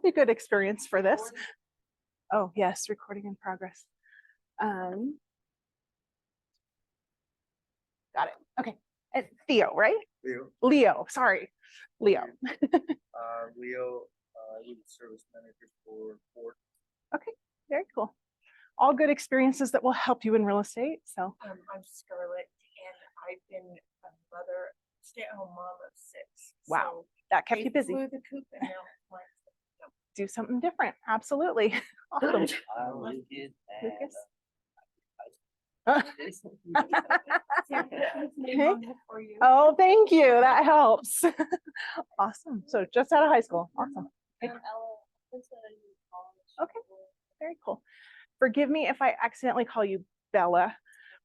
be a good experience for this. Oh, yes, recording in progress. Got it. Okay. And Theo, right? Leo, sorry. Leo. Leo, he's a service manager for Ford. Okay, very cool. All good experiences that will help you in real estate. So I'm Scarlett, and I've been a mother, stay-at-home mom of 6. wow, so that kept you busy. Flew the coop and now Do something different. Absolutely. Awesome. Lucas. Oh, thank you. That helps. Awesome. So just out of high school. Awesome. Okay. Okay. Very cool. Forgive me if I accidentally call you Bella.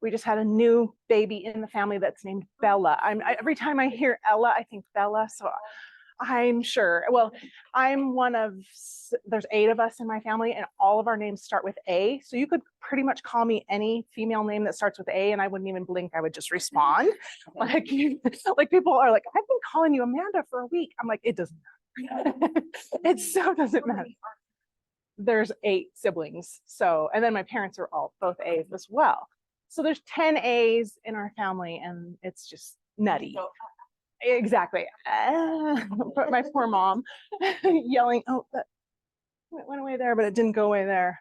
We just had a new baby in the family that's named Bella. Every time I hear Ella, I think Bella. So I'm sure. Well, I'm one of, there's 8 of us in my family, and all of our names start with A. So you could pretty much call me any female name that starts with A, and I wouldn't even blink. I would just respond. Like people are like, I've been calling you Amanda for a week. I'm like, it doesn't matter. It so doesn't matter. There's 8 siblings. So, and then my parents are all both A's as well. So there's 10 A's in our family, and it's just nutty. Exactly. My poor mom yelling, oh, that went away there, but it didn't go away there.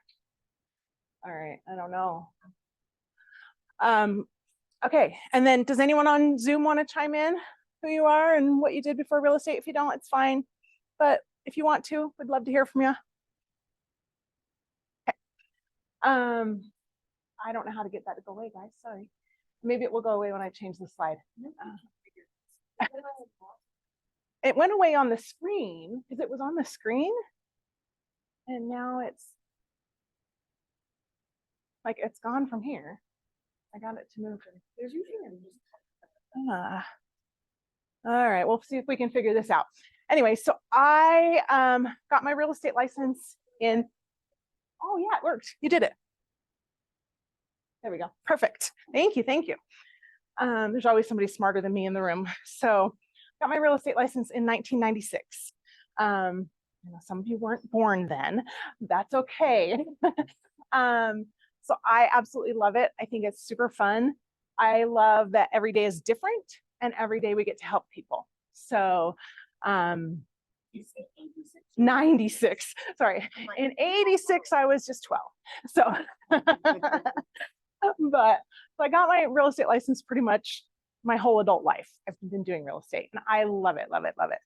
All right, I don't know. Okay, and then does anyone on Zoom want to chime in who you are and what you did before real estate? If you don't, it's fine. But if you want to, we'd love to hear from you. Okay. I don't know how to get that to go away, guys. Sorry. Maybe it will go away when I change the slide. It went away on the screen because it was on the screen, and now it's like it's gone from here. I got it to move. There's your hand. All right, we'll see if we can figure this out. Anyway, so I got my real estate license in. Oh yeah, it worked. You did it. There we go. Perfect. Thank you. Thank you. There's always somebody smarter than me in the room. So got my real estate license in 1996. You know, some of you weren't born then. That's okay. So I absolutely love it. I think it's super fun. I love that every day is different and every day we get to help people. So 96, sorry. In 86, I was just 12. So, but so I got my real estate license pretty much my whole adult life. I've been doing real estate and I love it, love it, love it.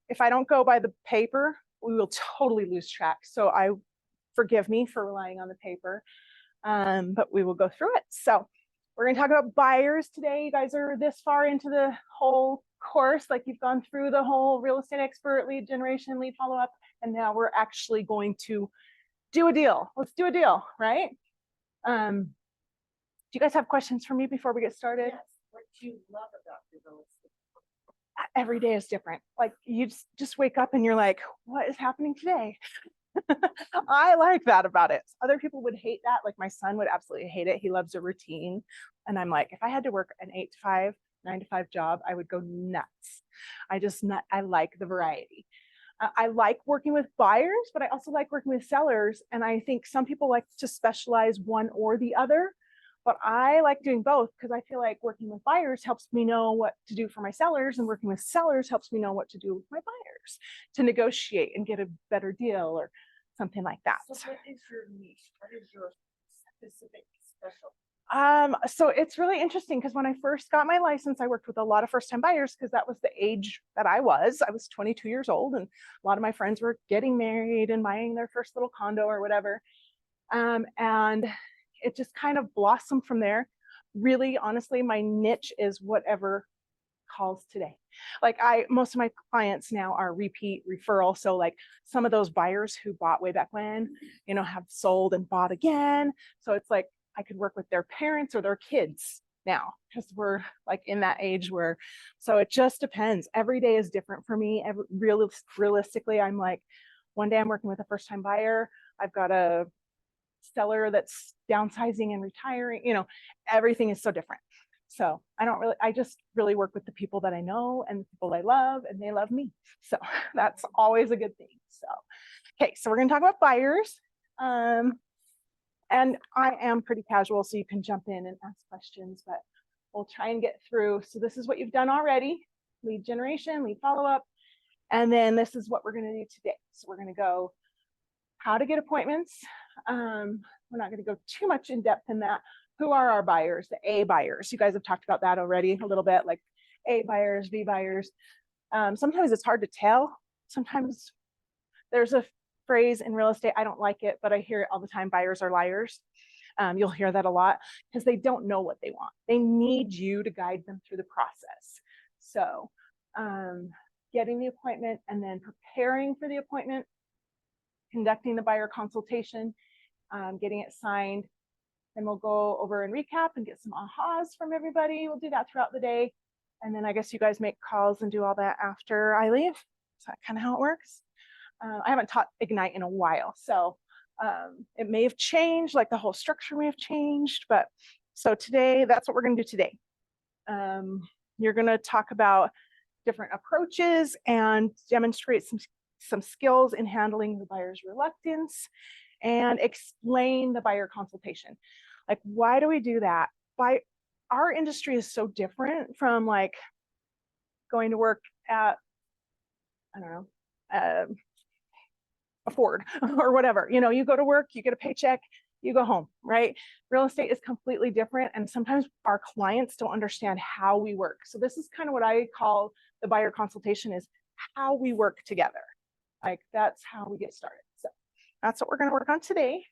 If I don't go by the paper, we will totally lose track. So forgive me for relying on the paper, but we will go through it. So we're gonna talk about buyers today. You guys are this far into the whole course, like you've gone through the whole real estate expert, lead generation, lead follow-up, and now we're actually going to do a deal. Let's do a deal, right? Do you guys have questions for me before we get started? Yes. What do you love about the real estate? Every day is different. Like you just wake up and you're like, what is happening today? I like that about it. Other people would hate that. Like my son would absolutely hate it. He loves a routine. And I'm like, if I had to work an 8 to 5, 9 to 5 job, I would go nuts. I like the variety. I like working with buyers, but I also like working with sellers. And I think some people like to specialize one or the other, but I like doing both because I feel like working with buyers helps me know what to do for my sellers, and working with sellers helps me know what to do with my buyers to negotiate and get a better deal or something like that. So what is your niche? What is your specific specialty? So it's really interesting because when I first got my license, I worked with a lot of first-time buyers because that was the age that I was 22 years old, and a lot of my friends were getting married and buying their first little condo or whatever. And it just kind of blossomed from there. Really, honestly, my niche is whatever calls today. Like most of my clients now are repeat referral. So like some of those buyers who bought way back when, you know, have sold and bought again. So it's like I could work with their parents or their kids now because we're like in that age where, so it just depends. Every day is different for me. Realistically, I'm like, one day I'm working with a first-time buyer. I've got a seller that's downsizing and retiring. You know, everything is so different. So I just really work with the people that I know and the people I love, and they love me. So that's always a good thing. So, okay, so we're gonna talk about buyers. And I am pretty casual, so you can jump in and ask questions, but we'll try and get through. So this is what you've done already: lead generation, lead follow-up, and then this is what we're gonna do today. So we're gonna go how to get appointments. We're not gonna go too much in depth in that. Who are our buyers? The A buyers. You guys have talked about that already a little bit, like A buyers, B buyers. Sometimes it's hard to tell. Sometimes there's a phrase in real estate, I don't like it, but I hear it all the time: buyers are liars. You'll hear that a lot because they don't know what they want. They need you to guide them through the process. So getting the appointment and then preparing for the appointment, conducting the buyer consultation, getting it signed. Then we'll go over and recap and get some ahas from everybody. We'll do that throughout the day. And then I guess you guys make calls and do all that after I leave. Is that kind of how it works? I haven't taught Ignite in a while, so it may have changed, like the whole structure may have changed, but so today, that's what we're gonna do today. You're gonna talk about different approaches and demonstrate some skills in handling the buyer's reluctance and explain the buyer consultation. Like, why do we do that? Our industry is so different from like going to work at, I don't know, a Ford or whatever. You know, you go to work, you get a paycheck, you go home, right? Real estate is completely different. And sometimes our clients don't understand how we work. So this is kind of what I call the buyer consultation, is how we work together. Like, that's how we get started. So that's what we're going to work on today.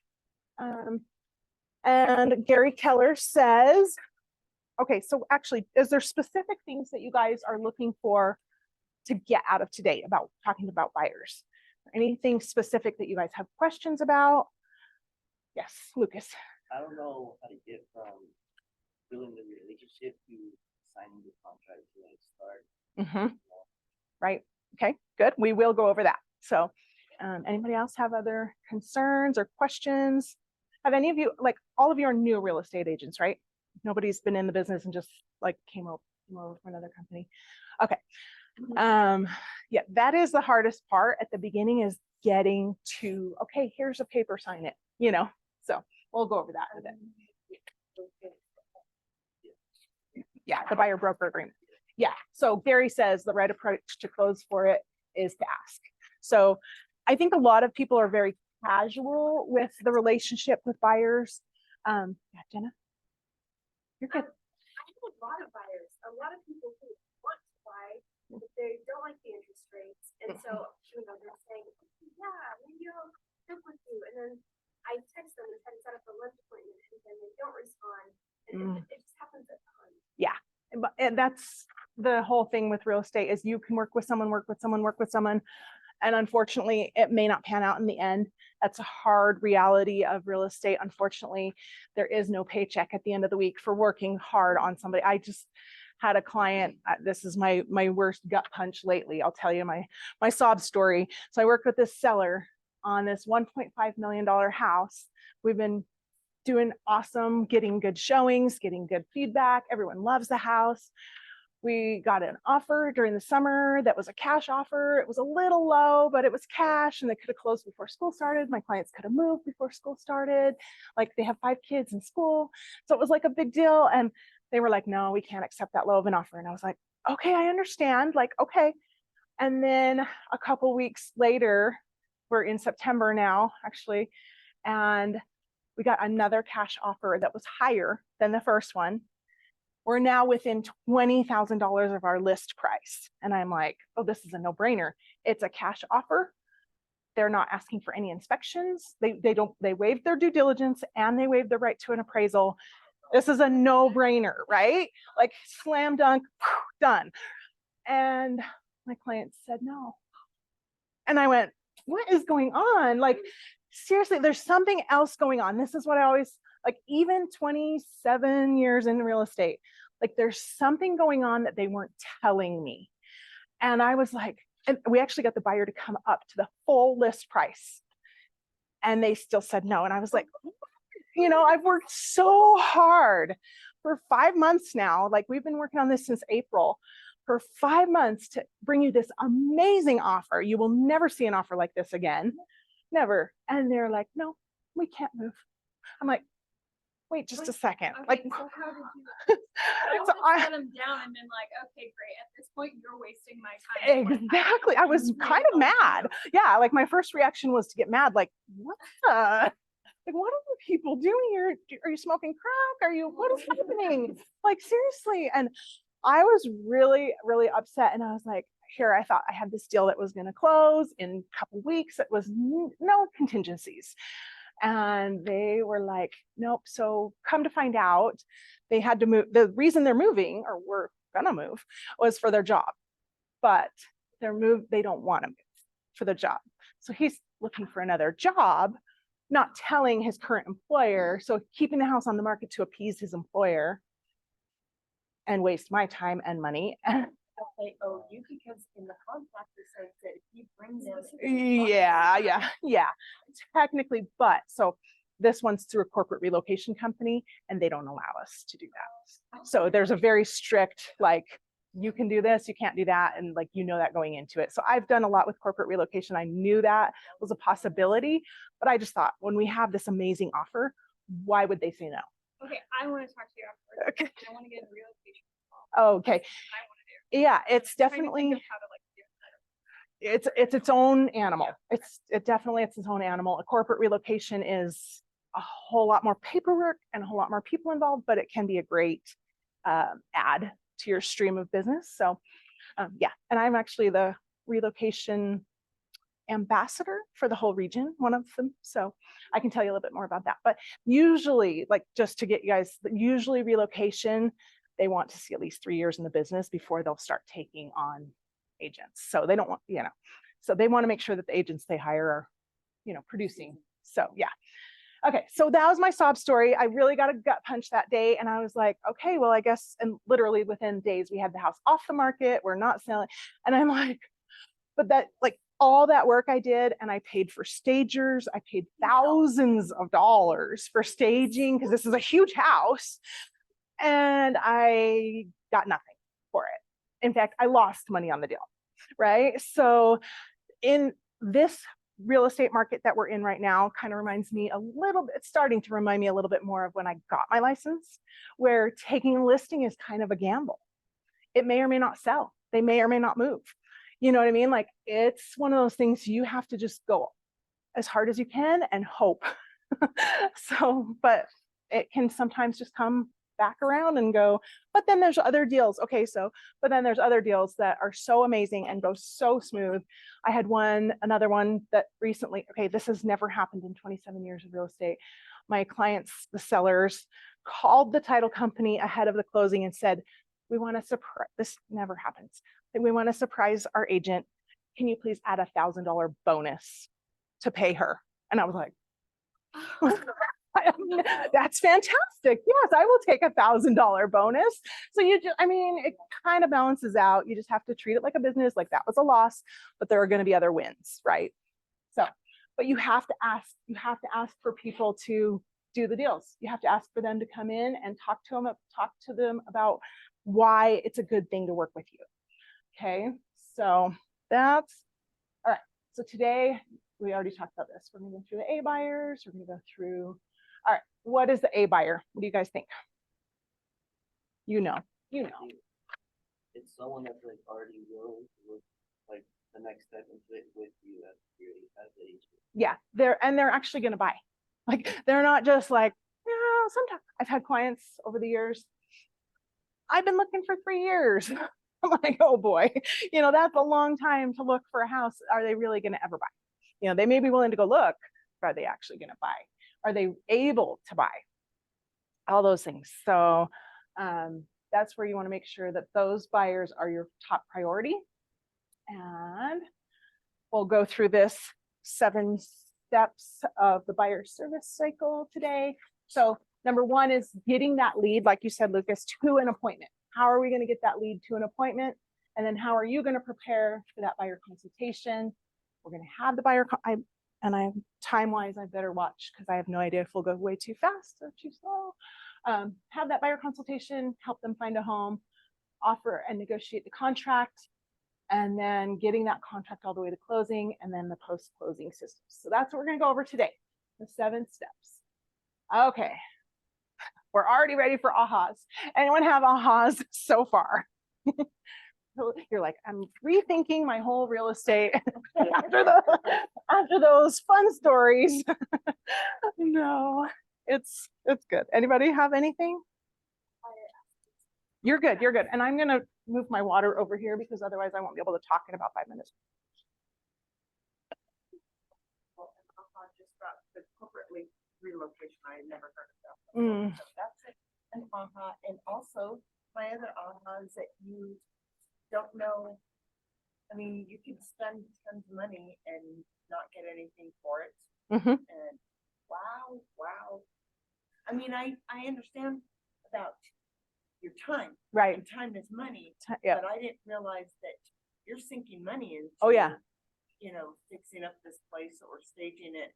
And Gary Keller says, okay, so actually, is there specific things that you guys are looking for to get out of today about talking about buyers? Anything specific that you guys have questions about? Yes, Lucas. I don't know how to get from building the relationship to signing the contract to like start. Right. Okay, good. We will go over that. So anybody else have other concerns or questions? Have any of you, like all of you are new real estate agents, right? Nobody's been in the business and just like came over from another company. Okay. Yeah, that is the hardest part at the beginning, is getting to, okay, here's a paper, sign it, you know. So we'll go over that in a bit. Yeah, the buyer broker agreement. Yeah, so Gary says the right approach to close for it is to ask. So I think a lot of people are very casual with the relationship with buyers. Yeah, Jenna, you're good. I have a lot of buyers, a lot of people who want to buy, but they don't like the interest rates. And so, you know, they're saying, yeah, maybe I'll stick with you. And then I text them and try to set up a lunch appointment, and then they don't respond. And it just happens a ton. Yeah, and that's the whole thing with real estate, is you can work with someone, and unfortunately it may not pan out in the end. That's a hard reality of real estate. Unfortunately, there is no paycheck at the end of the week for working hard on somebody. I just had a client, this is my worst gut punch lately, I'll tell you my sob story. So I worked with this seller on this $1.5 million house. We've been doing awesome, getting good showings, getting good feedback. Everyone loves the house. We got an offer during the summer that was a cash offer. It was a little low, but it was cash, and they could have closed before school started. My clients could have moved before school started. Like, they have 5 kids in school. So it was like a big deal. And they were like, no, we can't accept that low of an offer. And I was like, okay, I understand. Like, okay. And then a couple weeks later, we're in September now, actually, and we got another cash offer that was higher than the first one. We're now within $20,000 of our list price. And I'm like, oh, this is a no-brainer. It's a cash offer. They're not asking for any inspections. They waived their due diligence, and they waived the right to an appraisal. This is a no-brainer, right? Like, slam dunk, done. And my client said no. And I went, what is going on? Like, seriously, there's something else going on. This is what I always, like, even 27 years in real estate, like, there's something going on that they weren't telling me. And I was like, and we actually got the buyer to come up to the full list price, and they still said no. And I was like, you know, I've worked so hard, for 5 months now, like we've been working on this since April, for 5 months to bring you this amazing offer. You will never see an offer like this again. Never. And they're like, no, we can't move. I'm like, wait just a second. Okay, Like, so how did you? I so would have set them down and been like, okay, great. At this point, you're wasting my time. Like, exactly. I was kind of mad. Yeah. Like my first reaction was to get mad. Like, what the? Like, what are you people doing here? Are you smoking crack? what is happening? Like, seriously. And I was really, really upset. And I was like, here, I thought I had this deal that was going to close in a couple weeks. It was no contingencies. And they were like, nope. So come to find out, they had to move. The reason they're moving, or were gonna move, was for their job. But they don't want to move for the job. So he's looking for another job, not telling his current employer. So keeping the house on the market to appease his employer and waste my time and money. They owe you because in the contract it says that if you bring them. Yeah. Technically, but so this one's through a corporate relocation company and they don't allow us to do that. So there's a very strict, like, you can do this, you can't do that. And like, that going into it. So I've done a lot with corporate relocation. I knew that was a possibility, but I just thought when we have this amazing offer, why would they say no? Okay, I want to talk to you afterwards. Okay. I want to get a relocation. Okay. I want to do. Yeah, it's I'm trying to definitely, think of how to, like, do it. it's its own animal. It's its own animal. A corporate relocation is a whole lot more paperwork and a whole lot more people involved, but it can be a great add to your stream of business. So yeah, and I'm actually the relocation ambassador for the whole region, one of them. So I can tell you a little bit more about that. But usually, like, just to get you guys, usually relocation, they want to see at least 3 years in the business before they'll start taking on agents. So they don't want, so they want to make sure that the agents they hire are, producing. So yeah. Okay, so that was my sob story. I really got a gut punch that day. And I was like, okay, well, I guess, and literally within days, we had the house off the market. We're not selling. And I'm like, but that, like, all that work I did, and I paid for stagers. I paid thousands of dollars for staging because this is a huge house. And I got nothing for it. In fact, I lost money on the deal, right? So in this real estate market that we're in right now, kind of reminds me a little bit, it's starting to remind me a little bit more of when I got my license, where taking a listing is kind of a gamble. It may or may not sell. They may or may not move. You know what I mean? Like, it's one of those things you have to just go as hard as you can and hope. So, but it can sometimes just come back around and go, but then there's other deals. Okay, so, but then there's other deals that are so amazing and go so smooth. I had another one that recently, okay, this has never happened in 27 years of real estate. My clients, the sellers, called the title company ahead of the closing and said, we want to surprise, this never happens. We want to surprise our agent. Can you please add $1,000 bonus to pay her? And I was like, that's fantastic. Yes, I will take $1,000 bonus. So it kind of balances out. You just have to treat it like a business. Like, that was a loss, but there are going to be other wins, right? So, but you have to ask for people to do the deals. You have to ask for them to come in and talk to them about why it's a good thing to work with you. Okay, so that's all right. So today we already talked about this. We're going to go through the A buyers. We're going to go through. All right, what is the A buyer? What do you guys think? You know. It's someone that's like already willing to look like the next step into it with you as the agent. Yeah, they're actually going to buy. Like, they're not just like, sometimes I've had clients over the years. I've been looking for 3 years. I'm like, oh boy, that's a long time to look for a house. Are they really going to ever buy? They may be willing to go look, but are they actually going to buy? Are they able to buy? All those things. So that's where you want to make sure that those buyers are your top priority. And we'll go through this 7 steps of the buyer service cycle today. So number 1 is getting that lead, like you said, Lucas, to an appointment. How are we going to get that lead to an appointment? And then how are you going to prepare for that buyer consultation? We're going to have the buyer, time-wise, I better watch because I have no idea if we'll go way too fast or too slow. have that buyer consultation, help them find a home, offer and negotiate the contract, and then getting that contract all the way to closing, and then the post-closing systems. So that's what we're going to go over today, the 7 steps. Okay, we're already ready for ahas. Anyone have ahas so far? You're like, I'm rethinking my whole real estate after those fun stories. No, it's good. Anybody have anything? You're good. You're good. And I'm going to move my water over here because otherwise I won't be able to talk in about 5 minutes. Well, and just got the corporate relocation. I had never heard of that. Mm. So that's an aha. And also my other aha is that you don't know. I mean, you can spend tons of money and not get anything for it. Mhm. And wow. I mean, I understand about your time. Right. And time is money. Yeah. But I didn't realize that you're sinking money into, Oh, yeah. you know, fixing up this place or staging it.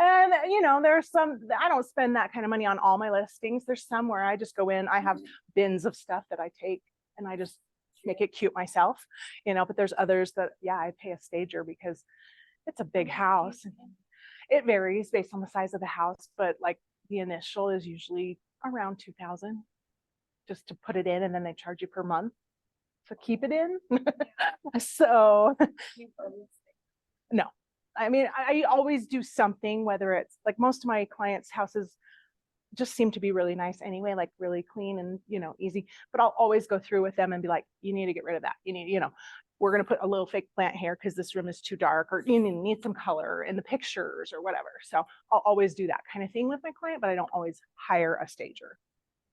And you know, there's some, I don't spend that kind of money on all my listings. There's some where I just go in, I have bins of stuff that I take and I just make it cute myself, you know, but there's others that, yeah, I pay a stager because it's a big house. It varies based on the size of the house, but like the initial is usually around 2,000 just to put it in, and then they charge you per month to keep it in. So no, I mean, I always do something, whether it's like most of my clients' houses just seem to be really nice anyway, like really clean and, you know, easy, but I'll always go through with them and be like, you need to get rid of that. You need, you know, we're going to put a little fake plant here because this room is too dark, or you need some color in the pictures or whatever. So I'll always do that kind of thing with my client, but I don't always hire a stager.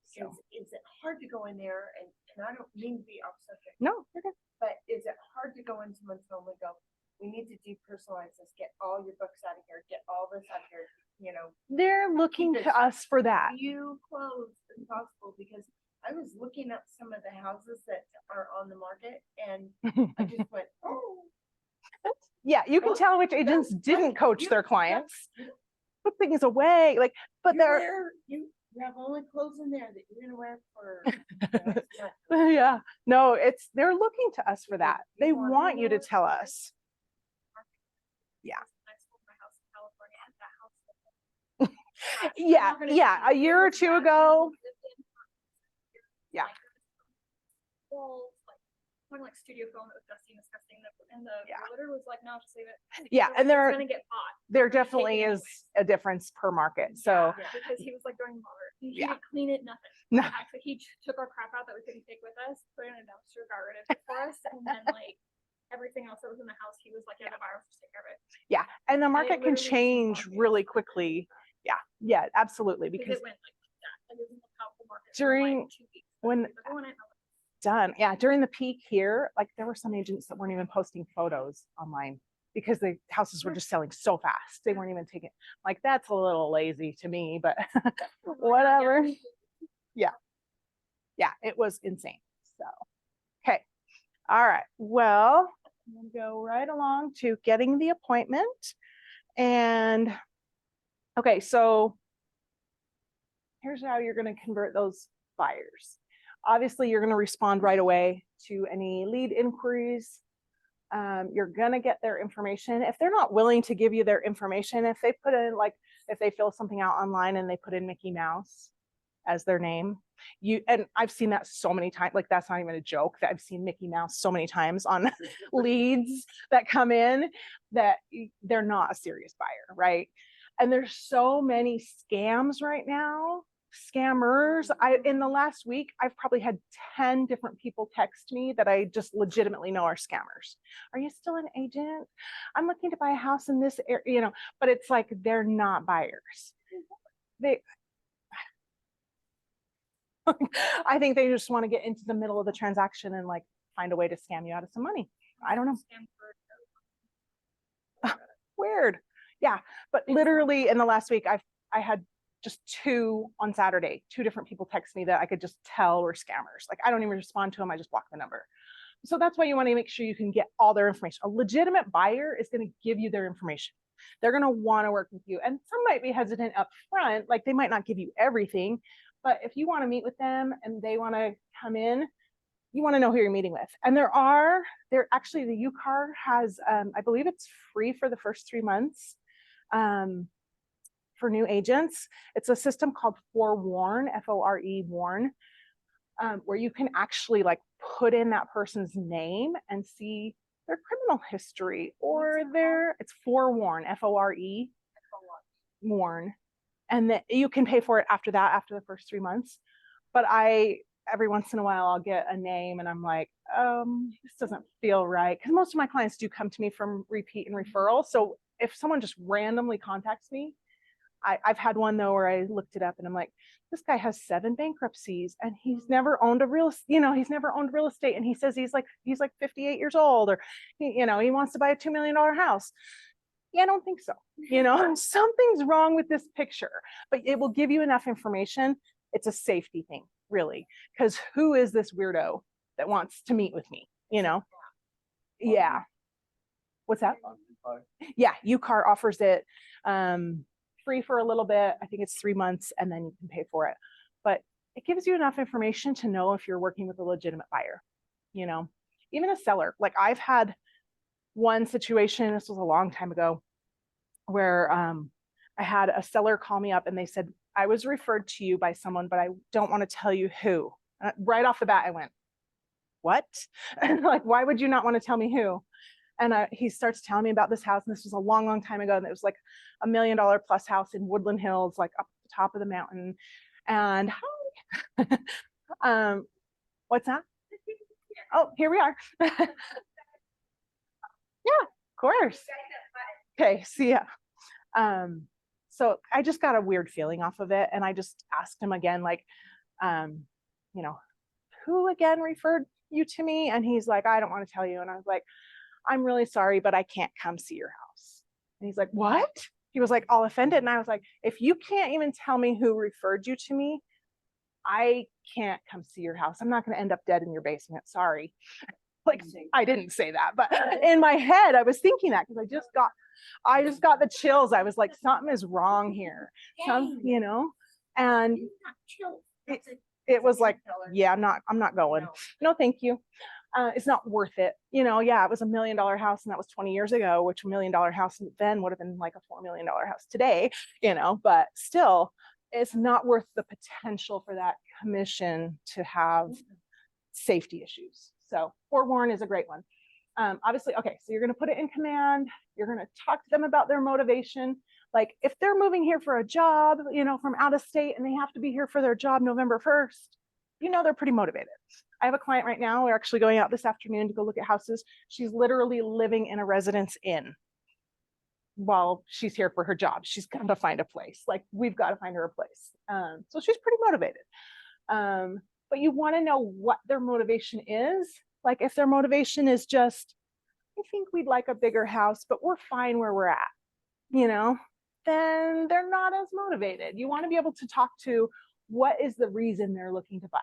So Is it hard to go in there and I don't mean to be off subject, no, you're good. but is it hard to go into someone's home and go, we need to depersonalize this, get all your books out of here, get all this out of here, you know? They're looking Keep to it us for that. few clothes as possible, because I was looking up some of the houses that are on the market and I just went, oh. Yeah, you can tell which agents didn't coach their clients, put things away, like, but they're, You have only clothes in there that you're gonna wear for the next month. yeah, no, they're looking to us for that. They You want want you to more? tell us. Yeah. I sold my house in California and that house. was trash. I'm Yeah, not gonna yeah, tell a you, year it or was two bad. ago. Yeah. Like, walls, like, talking like studio film, it was dusty and disgusting, and the Yeah. realtor was like, no, just leave it. Yeah, They're and like, there, it's gonna get hot. there We're gonna take definitely it is anyways. a difference per market. So Yeah. Because he was like during water. He Yeah. didn't clean it, nothing. No. So he took our crap out that we couldn't take with us, put it in a dumpster, got rid of it for us, and then like everything else that was in the house, he was like, yeah, the buyer will just take care of it. yeah, and the market can literally just change market. really quickly. Yeah, absolutely. Because Because it went like that. Like it was in the powerful market During- for like 2 weeks. when- Like, oh, and I know done, yeah, during the peak here, like there were some agents that weren't even posting photos online because the houses were just selling so fast. They weren't even taking, like, that's a little lazy to me, but whatever. Yeah, it was insane. So, okay. All right. Well, I'm going to go right along to getting the appointment. And okay, so here's how you're going to convert those buyers. Obviously, you're going to respond right away to any lead inquiries. You're going to get their information. If they're not willing to give you their information, if they put in, like, if they fill something out online and they put in Mickey Mouse as their name, and I've seen that so many times, like that's not even a joke, that I've seen Mickey Mouse so many times on leads that come in, that they're not a serious buyer, right? And there's so many scams right now, scammers. In the last week, I've probably had 10 different people text me that I just legitimately know are scammers. Are you still an agent? I'm looking to buy a house in this area, you know, but it's like, they're not buyers. I think they just want to get into the middle of the transaction and like find a way to scam you out of some money. I don't know. Weird. Yeah. But literally in the last week, I had just 2 on Saturday, 2 different people text me that I could just tell were scammers. Like I don't even respond to them. I just block the number. So that's why you want to make sure you can get all their information. A legitimate buyer is going to give you their information. They're going to want to work with you. And some might be hesitant up front, like they might not give you everything, but if you want to meet with them and they want to come in, you want to know who you're meeting with. And there actually, the UCAR has, I believe it's free for the first 3 months for new agents. It's a system called Forewarn, F-O-R-E, Warn, where you can actually like put in that person's name and see their criminal history or it's Forewarn, F-O-R-E, Warn. And that you can pay for it after that, after the first 3 months. But every once in a while I'll get a name and I'm like, this doesn't feel right. Because most of my clients do come to me from repeat and referral. So if someone just randomly contacts me, I've had one though where I looked it up and I'm like, this guy has 7 bankruptcies and he's never owned he's never owned real estate. And he says he's like 58 years old, or he wants to buy a $2 million house. Yeah, I don't think so. Something's wrong with this picture, but it will give you enough information. It's a safety thing, really, because who is this weirdo that wants to meet with me? Yeah. What's that? Yeah, UCAR offers it free for a little bit. I think it's 3 months and then you can pay for it. But it gives you enough information to know if you're working with a legitimate buyer, even a seller. Like I've had one situation, this was a long time ago, where I had a seller call me up and they said, I was referred to you by someone, but I don't want to tell you who. Right off the bat, I went, what? Like, why would you not want to tell me who? And he starts telling me about this house. And this was a long, long time ago. And it was like $1 million plus house in Woodland Hills, like up at the top of the mountain. And what's that? Oh, here we are. Yeah, of course. Okay, see ya. So I just got a weird feeling off of it. And I just asked him again, like, who again referred you to me? And he's like, I don't want to tell you. And I was like, I'm really sorry, but I can't come see your house. And he's like, what? He was like all offended. And I was like, if you can't even tell me who referred you to me, I can't come see your house. I'm not going to end up dead in your basement. Sorry. Like, I didn't say that, but in my head, I was thinking that because I just got the chills. I was like, something is wrong here. And it was like, yeah, I'm not going. No, thank you. It's not worth it. Yeah, it was $1 million house and that was 20 years ago, which $1 million house then would have been like a $4 million house today, but still it's not worth the potential for that commission to have safety issues. So Forewarn is a great one. Obviously, okay, so you're going to put it in command. You're going to talk to them about their motivation. Like if they're moving here for a job, from out of state and they have to be here for their job November 1st, they're pretty motivated. I have a client right now. We're actually going out this afternoon to go look at houses. She's literally living in a residence inn while she's here for her job. She's got to find a place. Like we've got to find her a place. So she's pretty motivated. But you want to know what their motivation is. Like if their motivation is just, I think we'd like a bigger house, but we're fine where we're at, then they're not as motivated. You want to be able to talk to what is the reason they're looking to buy.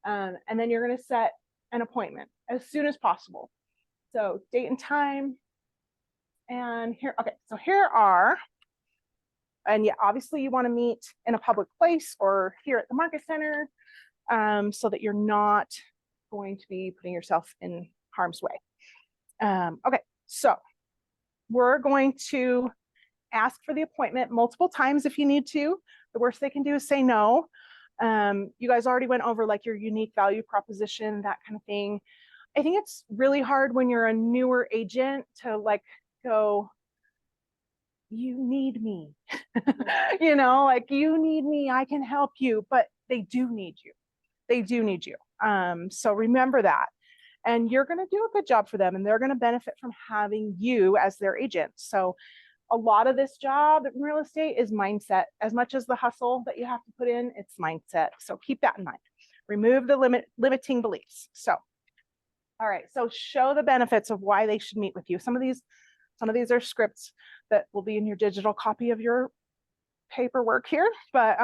And then you're going to set an appointment as soon as possible. So date and time. And here, okay, so here are, and yeah, obviously you want to meet in a public place or here at the market center, so that you're not going to be putting yourself in harm's way. Okay, so we're going to ask for the appointment multiple times if you need to. The worst they can do is say no. You guys already went over like your unique value proposition, that kind of thing. I think it's really hard when you're a newer agent to like go, you need me, like you need me, I can help you, but they do need you. They do need you. So remember that. And you're going to do a good job for them and they're going to benefit from having you as their agent. So a lot of this job in real estate is mindset. As much as the hustle that you have to put in, it's mindset. So keep that in mind. Remove the limiting beliefs. So, all right. So show the benefits of why they should meet with you. Some of these are scripts that will be in your digital copy of your paperwork here, but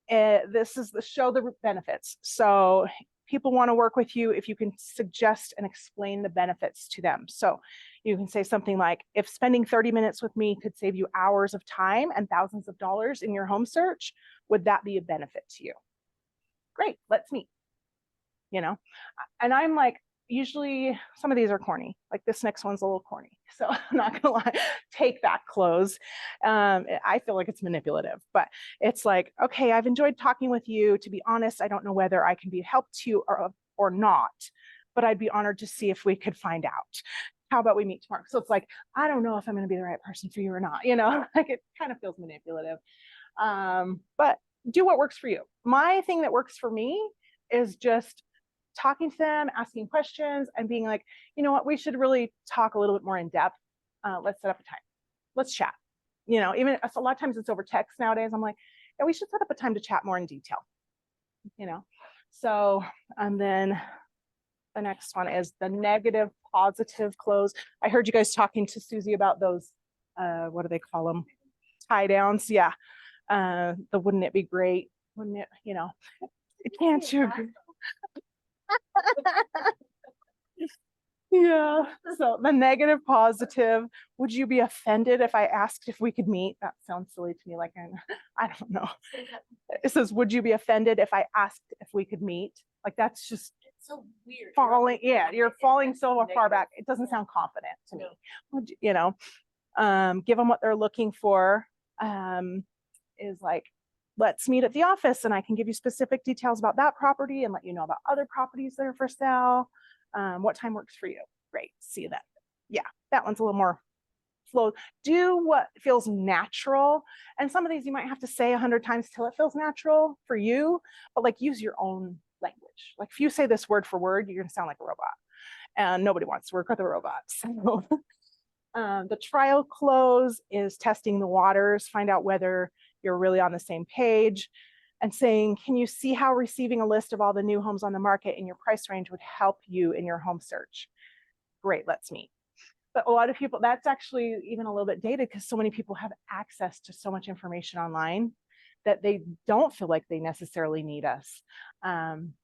this is the show the benefits. So people want to work with you if you can suggest and explain the benefits to them. So You can say something like, if spending 30 minutes with me could save you hours of time and thousands of dollars in your home search, would that be a benefit to you? Great, let's meet. You know, and I'm like, usually some of these are corny. Like this next one's a little corny. So I'm not gonna lie, take that close. I feel like it's manipulative, but it's like, okay, I've enjoyed talking with you. To be honest, I don't know whether I can be helped to you or not, but I'd be honored to see if we could find out. How about we meet tomorrow? So it's like, I don't know if I'm gonna be the right person for you or not, you know, like it kind of feels manipulative. But do what works for you. My thing that works for me is just talking to them, asking questions, and being like, you know what, we should really talk a little bit more in depth. Let's set up a time. Let's chat. You know, even a lot of times it's over text nowadays. I'm like, yeah, we should set up a time to chat more in detail. You know, so and then the next one is the negative positive close. I heard you guys talking to Susie about those. What do they call them? Tie downs. Yeah. The wouldn't it be great? Wouldn't it? You know, can't you agree? Yeah. So the negative positive, would you be offended if I asked if we could meet? That sounds silly to me. Like, I don't know. It says, would you be offended if I asked if we could meet? Like, that's just It's so weird. falling. Yeah. You're falling so far back. It doesn't sound confident to me. Would you know, give them what they're looking for. Is like, let's meet at the office and I can give you specific details about that property and let you know about other properties that are for sale. What time works for you? Great, see you then. Yeah, that one's a little more flow. Do what feels natural. And some of these you might have to say 100 times till it feels natural for you, but like use your own language. Like if you say this word for word, you're gonna sound like a robot. And nobody wants to work with a robot. So the trial close is testing the waters, find out whether you're really on the same page, and saying, can you see how receiving a list of all the new homes on the market in your price range would help you in your home search? Great, let's meet. But a lot of people, that's actually even a little bit dated because so many people have access to so much information online that they don't feel like they necessarily need us.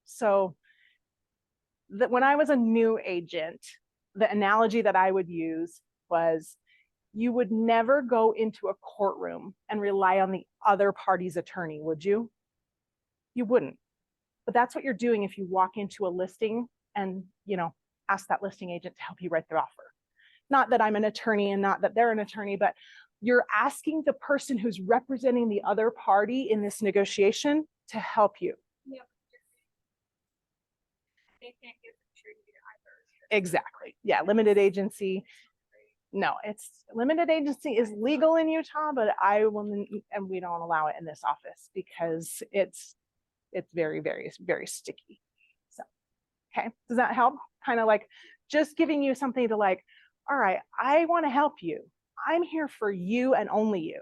So that when I was a new agent, the analogy that I would use was, you would never go into a courtroom and rely on the other party's attorney, would you? You wouldn't. But that's what you're doing if you walk into a listing and, you know, ask that listing agent to help you write their offer. Not that I'm an attorney and not that they're an attorney, but you're asking the person who's representing the other party in this negotiation to help you. Yeah. They can't give the truth either. Exactly. Yeah, limited agency. No, it's limited agency is legal in Utah, but I will, and we don't allow it in this office because it's very, very, very sticky. So, okay, does that help? Kind of like just giving you something to like, all right, I want to help you. I'm here for you and only you.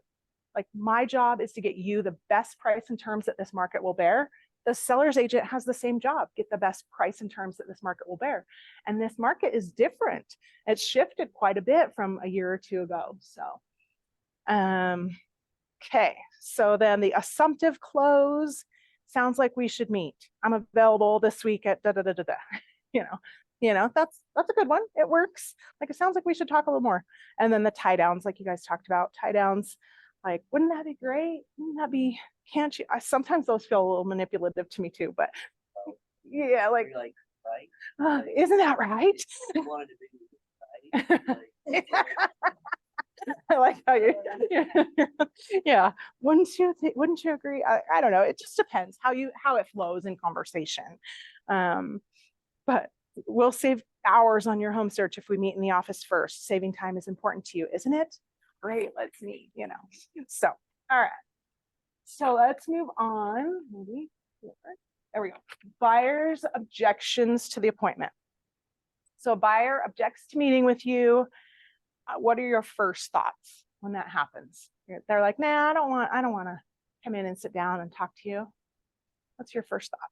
Like my job is to get you the best price and terms that this market will bear. The seller's agent has the same job, get the best price and terms that this market will bear. And this market is different. It's shifted quite a bit from a year or two ago. So, okay. So then the assumptive close sounds like we should meet. I'm available this week at da da da da da. You know, that's a good one. It works. Like it sounds like we should talk a little more. And then the tie downs, like you guys talked about, tie downs. Like, wouldn't that be great? Wouldn't that be, can't you? Sometimes those feel a little manipulative to me too, but yeah, like, You're like, right? isn't that right? You wanted to be right? Like, I like how you, yeah. Wouldn't you agree? I don't know. It just depends how it flows in conversation. But we'll save hours on your home search if we meet in the office first. Saving time is important to you, isn't it? Great, let's meet, you know. So, all right. So let's move on. Maybe there we go. Buyer's objections to the appointment. So a buyer objects to meeting with you. What are your first thoughts when that happens? They're like, nah, I don't want to come in and sit down and talk to you. What's your first thought?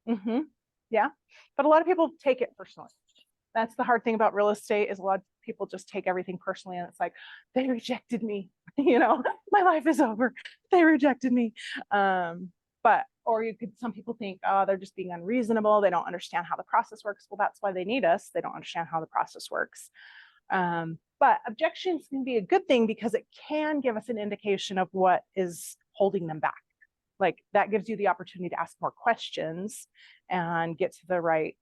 Mm-hmm. Yeah, but a lot of people take it personally. That's the hard thing about real estate is a lot of people just take everything personally and it's like, they rejected me, you know, my life is over. They rejected me. But Or some people think, oh, they're just being unreasonable. They don't understand how the process works. Well, that's why they need us. They don't understand how the process works. But objections can be a good thing because it can give us an indication of what is holding them back. Like that gives you the opportunity to ask more questions and get to the right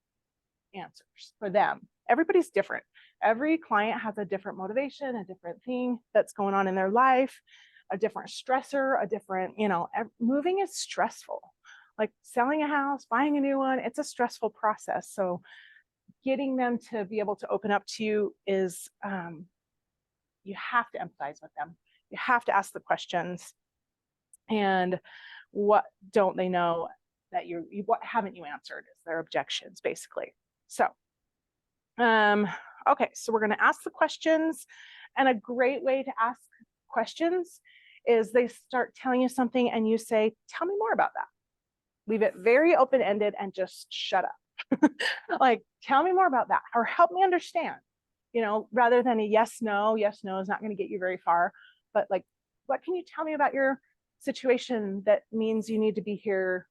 answers for them. Everybody's different. Every client has a different motivation, a different thing that's going on in their life, a different stressor, a different, moving is stressful. Like selling a house, buying a new one, it's a stressful process. So getting them to be able to open up to you is, you have to empathize with them. You have to ask the questions. And what don't they know that what haven't you answered is their objections, basically. So, okay, so we're going to ask the questions. And a great way to ask questions is they start telling you something and you say, tell me more about that. Leave it very open-ended and just shut up. Like, tell me more about that, or help me understand, rather than a yes, no is not going to get you very far. But like, what can you tell me about your situation that means you need to be here,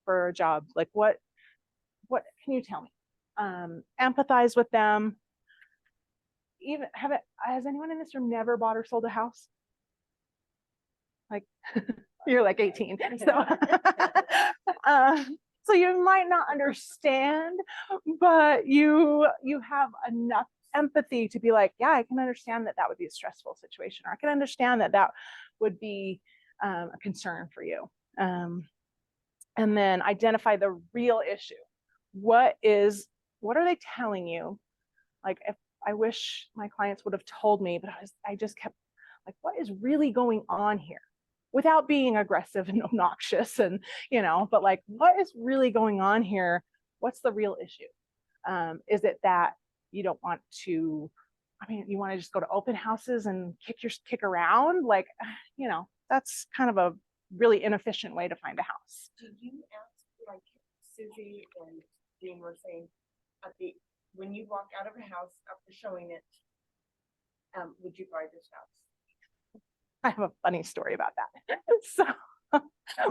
for a job? Like, what can you tell me? Empathize with them. Even has anyone in this room never bought or sold a house? Like, you're like 18. So, so you might not understand, but you have enough empathy to be like, yeah, I can understand that would be a stressful situation, or I can understand that would be a concern for you. And then identify the real issue. What are they telling you? Like, if I wish my clients would have told me, but I just kept like, what is really going on here? Without being aggressive and obnoxious and, but like, what is really going on here? What's the real issue? Is it that you don't want to, you want to just go to open houses and kick around? Like, that's kind of a really inefficient way to find a house. Do you ask, like Susie and Dean were saying, when you walk out of a house after showing it, would you buy this house? I have a funny story about that. So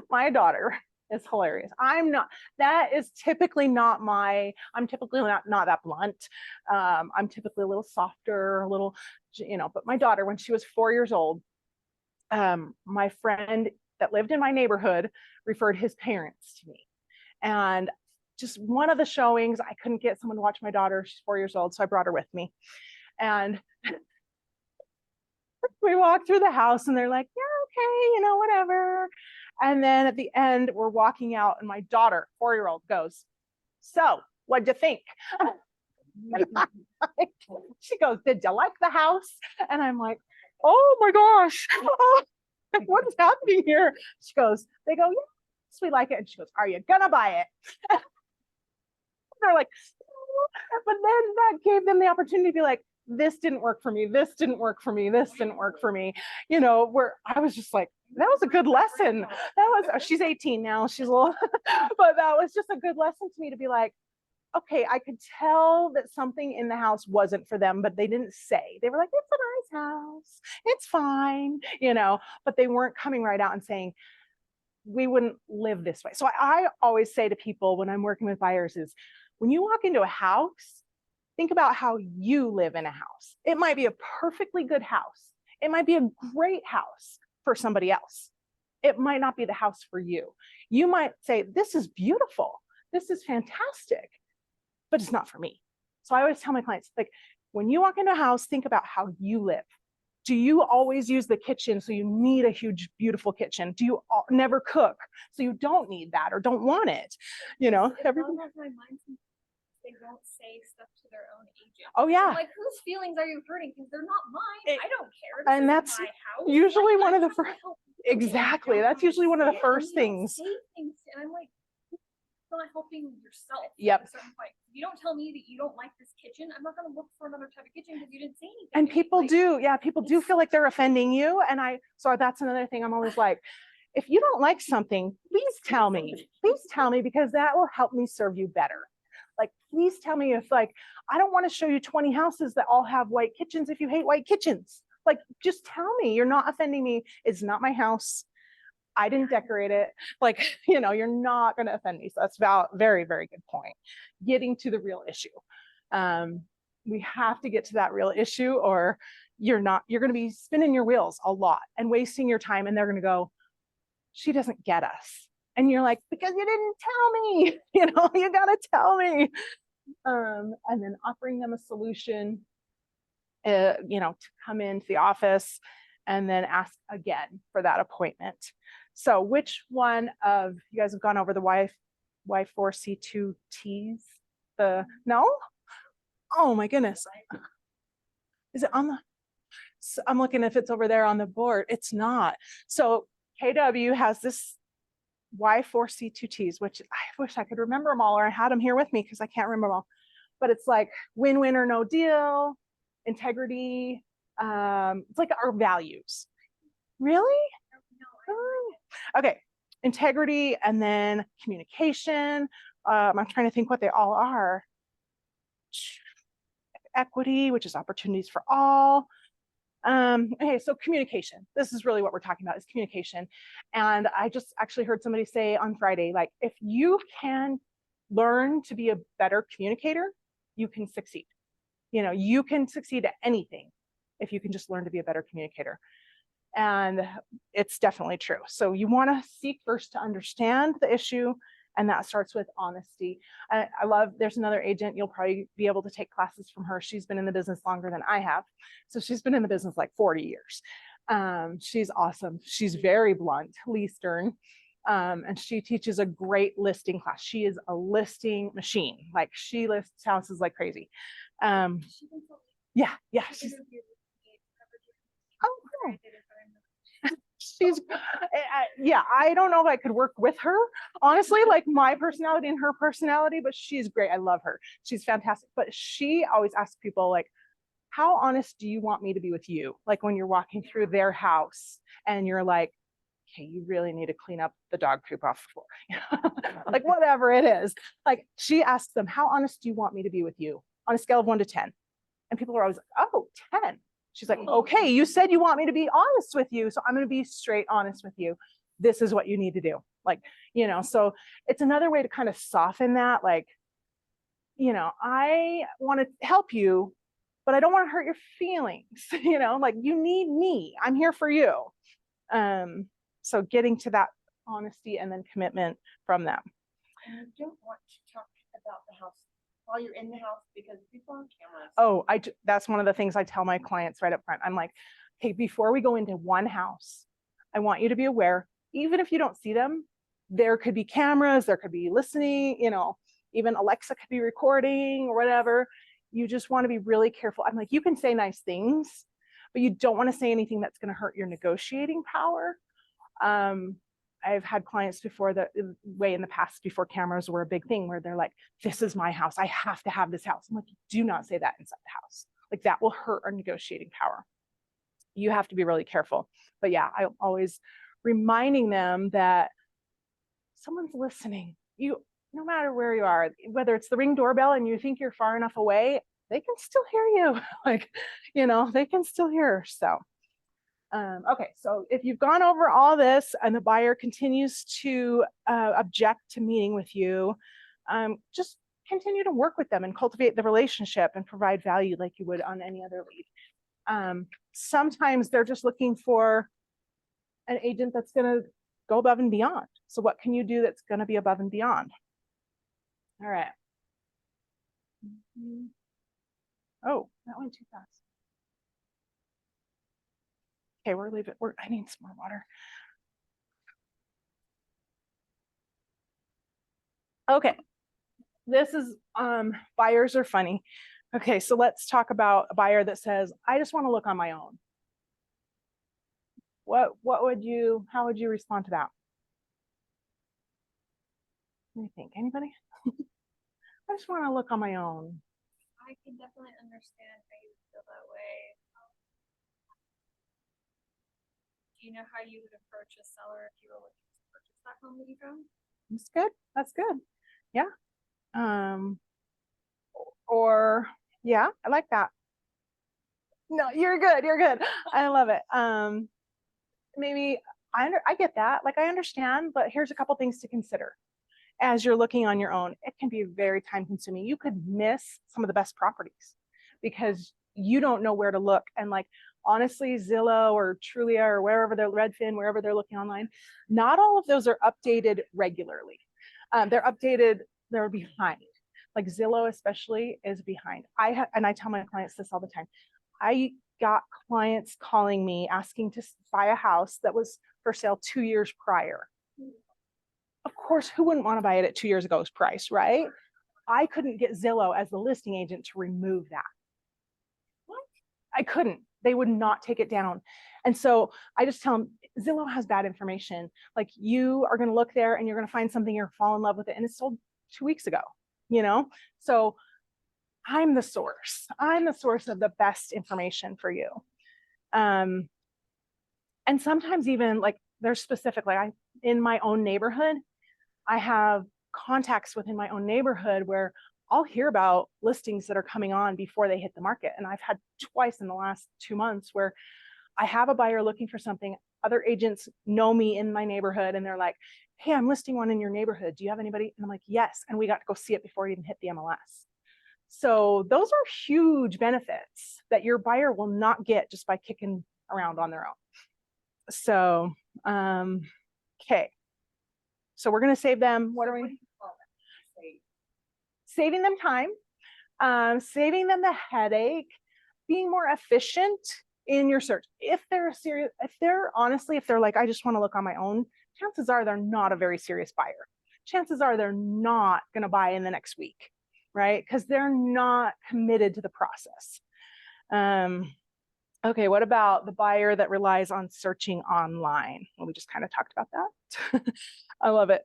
my daughter is hilarious. I'm typically not that blunt. I'm typically a little softer, but my daughter, when she was 4 years old, my friend that lived in my neighborhood referred his parents to me. And just one of the showings, I couldn't get someone to watch my daughter. She's 4 years old, so I brought her with me. And we walked through the house and they're like, yeah, okay, whatever. And then at the end, we're walking out and my daughter, 4-year-old, goes, so what'd you think? She goes, did you like the house? And I'm like, oh my gosh, what is happening here? She goes, they go, yes, we like it. And she goes, are you gonna buy it? They're like, but then that gave them the opportunity to be like, this didn't work for me. This didn't work for me. This didn't work for me. Where I was just like, that was a good lesson. She's 18 now. She's a little, but that was just a good lesson to me to be like, okay, I could tell that something in the house wasn't for them, but they didn't say. They were like, it's a nice house. It's fine, but they weren't coming right out and saying, we wouldn't live this way. So I always say to people when I'm working with buyers is, when you walk into a house, think about how you live in a house. It might be a perfectly good house. It might be a great house for somebody else. It might not be the house for you. You might say, this is beautiful. This is fantastic, but it's not for me. So I always tell my clients, like, when you walk into a house, think about how you live. Do you always use the kitchen so you need a huge, beautiful kitchen? Do you never cook so you don't need that or don't want it? Everything. They won't say stuff to their own agent. Oh yeah. Like, whose feelings are you hurting? Because they're not mine. I don't care. And that's my house. usually one of the first. Exactly. That's usually one of the first things. And I'm like, you're not helping yourself. Yep. At a certain point. If you don't tell me that you don't like this kitchen, I'm not going to look for another type of kitchen because you didn't say anything. And people do feel like they're offending you. And so that's another thing. I'm always like, if you don't like something, please tell me. Please tell me, because that will help me serve you better. Like, please tell me if, like, I don't want to show you 20 houses that all have white kitchens if you hate white kitchens. Like, just tell me. You're not offending me. It's not my house. I didn't decorate it. Like, you're not going to offend me. So that's about very, very good point. Getting to the real issue. We have to get to that real issue, or you're going to be spinning your wheels a lot and wasting your time. And they're going to go, she doesn't get us. And you're like, because you didn't tell me, you got to tell me. And then offering them a solution, to come into the office and then ask again for that appointment. So which one of you guys have gone over the Y4C2Ts? No? Oh my goodness. Is it on the, so I'm looking if it's over there on the board. It's not. So KW has this Y4C2Ts, which I wish I could remember them all, or I had them here with me because I can't remember them all. But it's like win-win or no deal, integrity. It's like our values. Really? Oh. Okay. Integrity, and then communication. I'm trying to think what they all are. Equity, which is opportunities for all. Okay, so communication. This is really what we're talking about, is communication. And I just actually heard somebody say on Friday, like, if you can learn to be a better communicator, you can succeed. You can succeed at anything if you can just learn to be a better communicator. And it's definitely true. So you want to seek first to understand the issue, and that starts with honesty. I love, there's another agent, you'll probably be able to take classes from her. She's been in the business longer than I have. So she's been in the business like 40 years. She's awesome. She's very blunt, Lee Stern. And she teaches a great listing class. She is a listing machine. Like, she lists houses like crazy. Yeah. She's, oh, cool. She's, yeah, I don't know if I could work with her, honestly, like my personality and her personality, but she's great. I love her. She's fantastic. But she always asks people, like, how honest do you want me to be with you? Like, when you're walking through their house and you're like, okay, you really need to clean up the dog poop off the floor. Like, whatever it is. Like, she asks them, how honest do you want me to be with you on a scale of 1 to 10? And people are always like, oh, 10. She's like, okay, you said you want me to be honest with you, so I'm going to be straight honest with you. This is what you need to do. Like, so it's another way to kind of soften that. Like, I want to help you, but I don't want to hurt your feelings. Like, you need me. I'm here for you. So getting to that honesty and then commitment from them. And you don't want to talk about the house while you're in the house, because people on cameras. Oh, that's one of the things I tell my clients right up front. I'm like, hey, before we go into one house, I want you to be aware, even if you don't see them, there could be cameras, there could be listening, even Alexa could be recording or whatever. You just want to be really careful. I'm like, you can say nice things, but you don't want to say anything that's going to hurt your negotiating power. I've had clients before that way in the past, before cameras were a big thing, where they're like, this is my house. I have to have this house. I'm like, do not say that inside the house. Like, that will hurt our negotiating power. You have to be really careful. But yeah, I'm always reminding them that someone's listening. No matter where you are, whether it's the Ring doorbell and you think you're far enough away, they can still hear you. Like, they can still hear. So okay, so if you've gone over all this and the buyer continues to object to meeting with you, just continue to work with them and cultivate the relationship and provide value like you would on any other lead. Sometimes they're just looking for an agent that's going to go above and beyond. So what can you do that's going to be above and beyond? All right. Oh, that went too fast. Okay, we're leaving. I need some more water. Okay, this is buyers are funny. Okay, so let's talk about a buyer that says, I just want to look on my own. How would you respond to that? What do you think? Anybody? I just want to look on my own. I can definitely understand how you feel that way. Do you know how you would approach a seller if you were looking to purchase that home that you found? That's good. That's good. Yeah. Or yeah, I like that. No, you're good. You're good. I love it. Maybe I get that. Like, I understand, but here's a couple things to consider as you're looking on your own. It can be very time consuming. You could miss some of the best properties because you don't know where to look. And like, honestly, Zillow or Trulia or wherever they're Redfin, wherever they're looking online, not all of those are updated regularly. They're updated, they're behind. Like Zillow especially is behind. And I tell my clients this all the time. I got clients calling me asking to buy a house that was for sale 2 years prior. Of course, who wouldn't want to buy it at 2 years ago's price, right? I couldn't get Zillow as the listing agent to remove that. What? I couldn't. They would not take it down. And so I just tell them, Zillow has bad information. Like, you are going to look there and you're going to find something, you're going to fall in love with it, and it's sold 2 weeks ago, you know? So I'm the source. I'm the source of the best information for you. And sometimes even like there's specific, like in my own neighborhood, I have contacts within my own neighborhood where I'll hear about listings that are coming on before they hit the market. And I've had twice in the last 2 months where I have a buyer looking for something. Other agents know me in my neighborhood and they're like, hey, I'm listing one in your neighborhood. Do you have anybody? And I'm like, yes. And we got to go see it before it even hit the MLS. So those are huge benefits that your buyer will not get just by kicking around on their own. So, okay. So we're going to save them. What are we? Saving them time, saving them the headache, being more efficient in your search. If they're serious, if they're like, I just want to look on my own, chances are they're not a very serious buyer. Chances are they're not going to buy in the next week, right? Because they're not committed to the process. Okay, what about the buyer that relies on searching online? Well, we just kind of talked about that. I love it.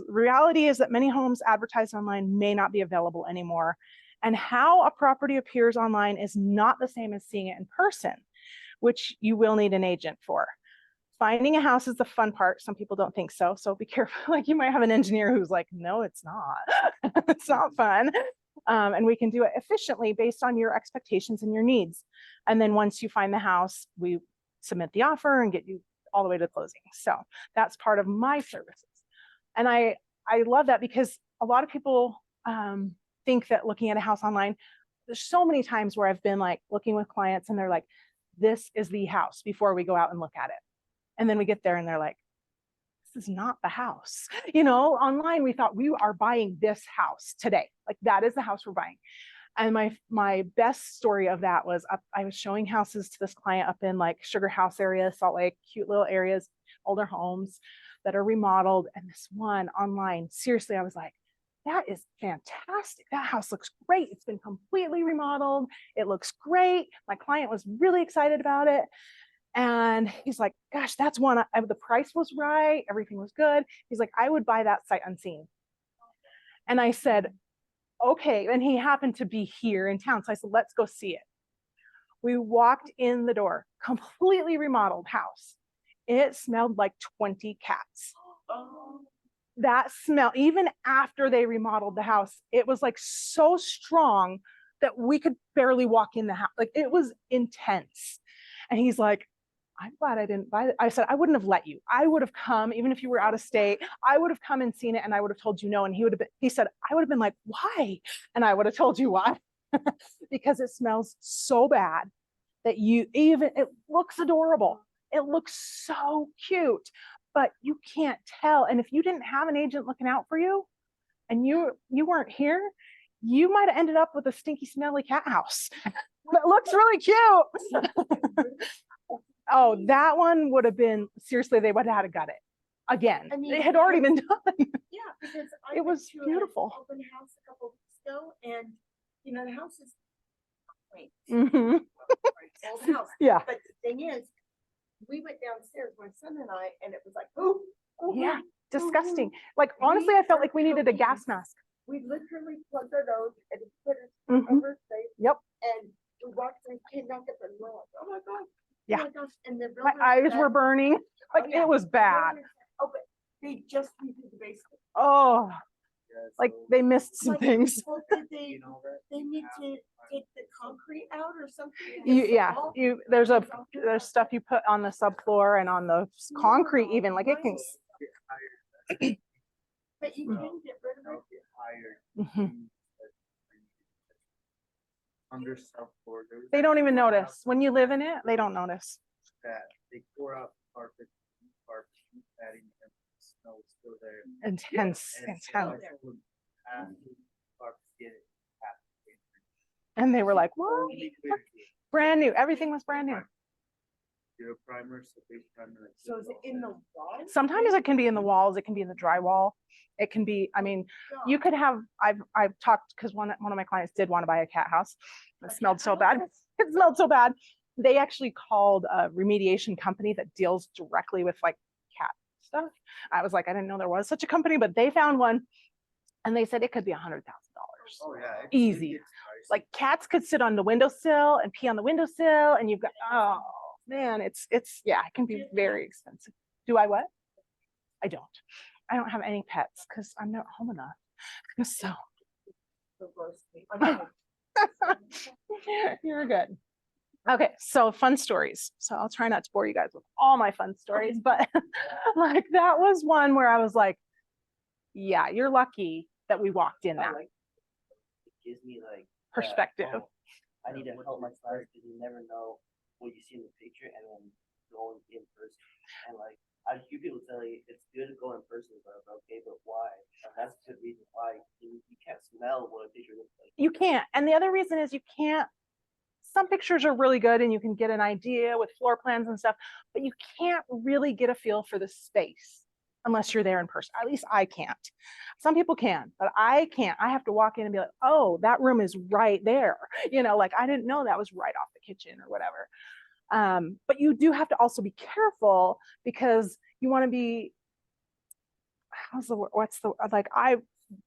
Reality is that many homes advertised online may not be available anymore. And how a property appears online is not the same as seeing it in person, which you will need an agent for. Finding a house is the fun part. Some people don't think so. So be careful. Like, you might have an engineer who's like, no, it's not. It's not fun. And we can do it efficiently based on your expectations and your needs. And then once you find the house, we submit the offer and get you all the way to closing. So that's part of my services. And I love that because a lot of people think that looking at a house online, there's so many times where I've been like looking with clients and they're like, this is the house before we go out and look at it. And then we get there and they're like, this is not the house. You know, online we thought we are buying this house today. Like, that is the house we're buying. And my best story of that was I was showing houses to this client up in like Sugar House area, Salt Lake, cute little areas, older homes that are remodeled. And this one online, seriously, I was like, that is fantastic. That house looks great. It's been completely remodeled. It looks great. My client was really excited about it. And he's like, gosh, that's one, the price was right. Everything was good. He's like, I would buy that sight unseen. And I said, okay. And he happened to be here in town. So I said, let's go see it. We walked in the door, completely remodeled house. It smelled like 20 cats. That smell, even after they remodeled the house, it was like so strong that we could barely walk in the house. Like, it was intense. And he's like, I'm glad I didn't buy it. I said, I wouldn't have let you. I would have come, even if you were out of state, I would have come and seen it and I would have told you no. And he said, I would have been like, why? And I would have told you why. Because it smells so bad that it looks adorable. It looks so cute, but you can't tell. And if you didn't have an agent looking out for you and you weren't here, you might have ended up with a stinky, smelly cat house. That looks really cute. Oh, that one would have been, seriously, they would have had to gut it again. I mean, it had already been done. Yeah, because it was beautiful. Open house a couple weeks ago, and you know, the house is quaint. Mm-hmm. Old house. Yeah. But the thing is, we went downstairs, my son and I, and it was like, oh yeah, disgusting. Like, honestly, I felt like we needed a gas mask. We literally plugged our nose and put it Mm-hmm. over his face. Yep. And we walked and came back up and we're like, oh my God. Yeah. Oh my gosh. And the My eyes were burning. Like, yeah. It was bad. Oh, but they just redid the basement. Oh, Yeah, like so, they missed some Like, things. well, they need to take the concrete out or something? There's stuff you put on the subfloor and on the concrete even, like it can. Get hired. But you can get rid of They'll it. get hired. Mhm. Under self-board. They don't even notice. When you live in it, they don't notice. That they tore out carpet, padding, and the snow was still there. Intense. And so I told them, "Half the carpet, get it, half the paper." And they were like, what? Only way to do it. Brand new. Everything was brand new. Your primer, so base primer. like So this is it all in the set. wall? Sometimes it can be in the walls. It can be in the drywall. It can be, I mean, you could have, I've talked, because one of my clients did want to buy a cat house. It smelled so bad. It smelled so bad. They actually called a remediation company that deals directly with like cat stuff. I was like, I didn't know there was such a company, but they found one and they said it could be $100,000. Oh, yeah. it Easy. gets pricey. Like cats could sit on the windowsill and pee on the windowsill and you've got, oh man, it's, yeah, it can be very expensive. Do I what? I don't have any pets because I'm not home enough. So The roast meat. I'm kidding. you're good. Okay, so fun stories. So I'll try not to bore you guys with all my fun stories, but like that was one where I was like, yeah, you're lucky that we walked in that It gives me like that, perspective. oh, I need to help my clients because you never know what you see in the picture and then going in person. And like I hear people tell you it's good to go in person, but okay, but why? And that's a good reason why you can't smell what a picture looks like. You can't. And the other reason is you can't, some pictures are really good and you can get an idea with floor plans and stuff, but you can't really get a feel for the space unless you're there in person. At least I can't. Some people can, but I can't. I have to walk in and be like, oh, that room is right there. You know, like I didn't know that was right off the kitchen or whatever. But you do have to also be careful because you want to be,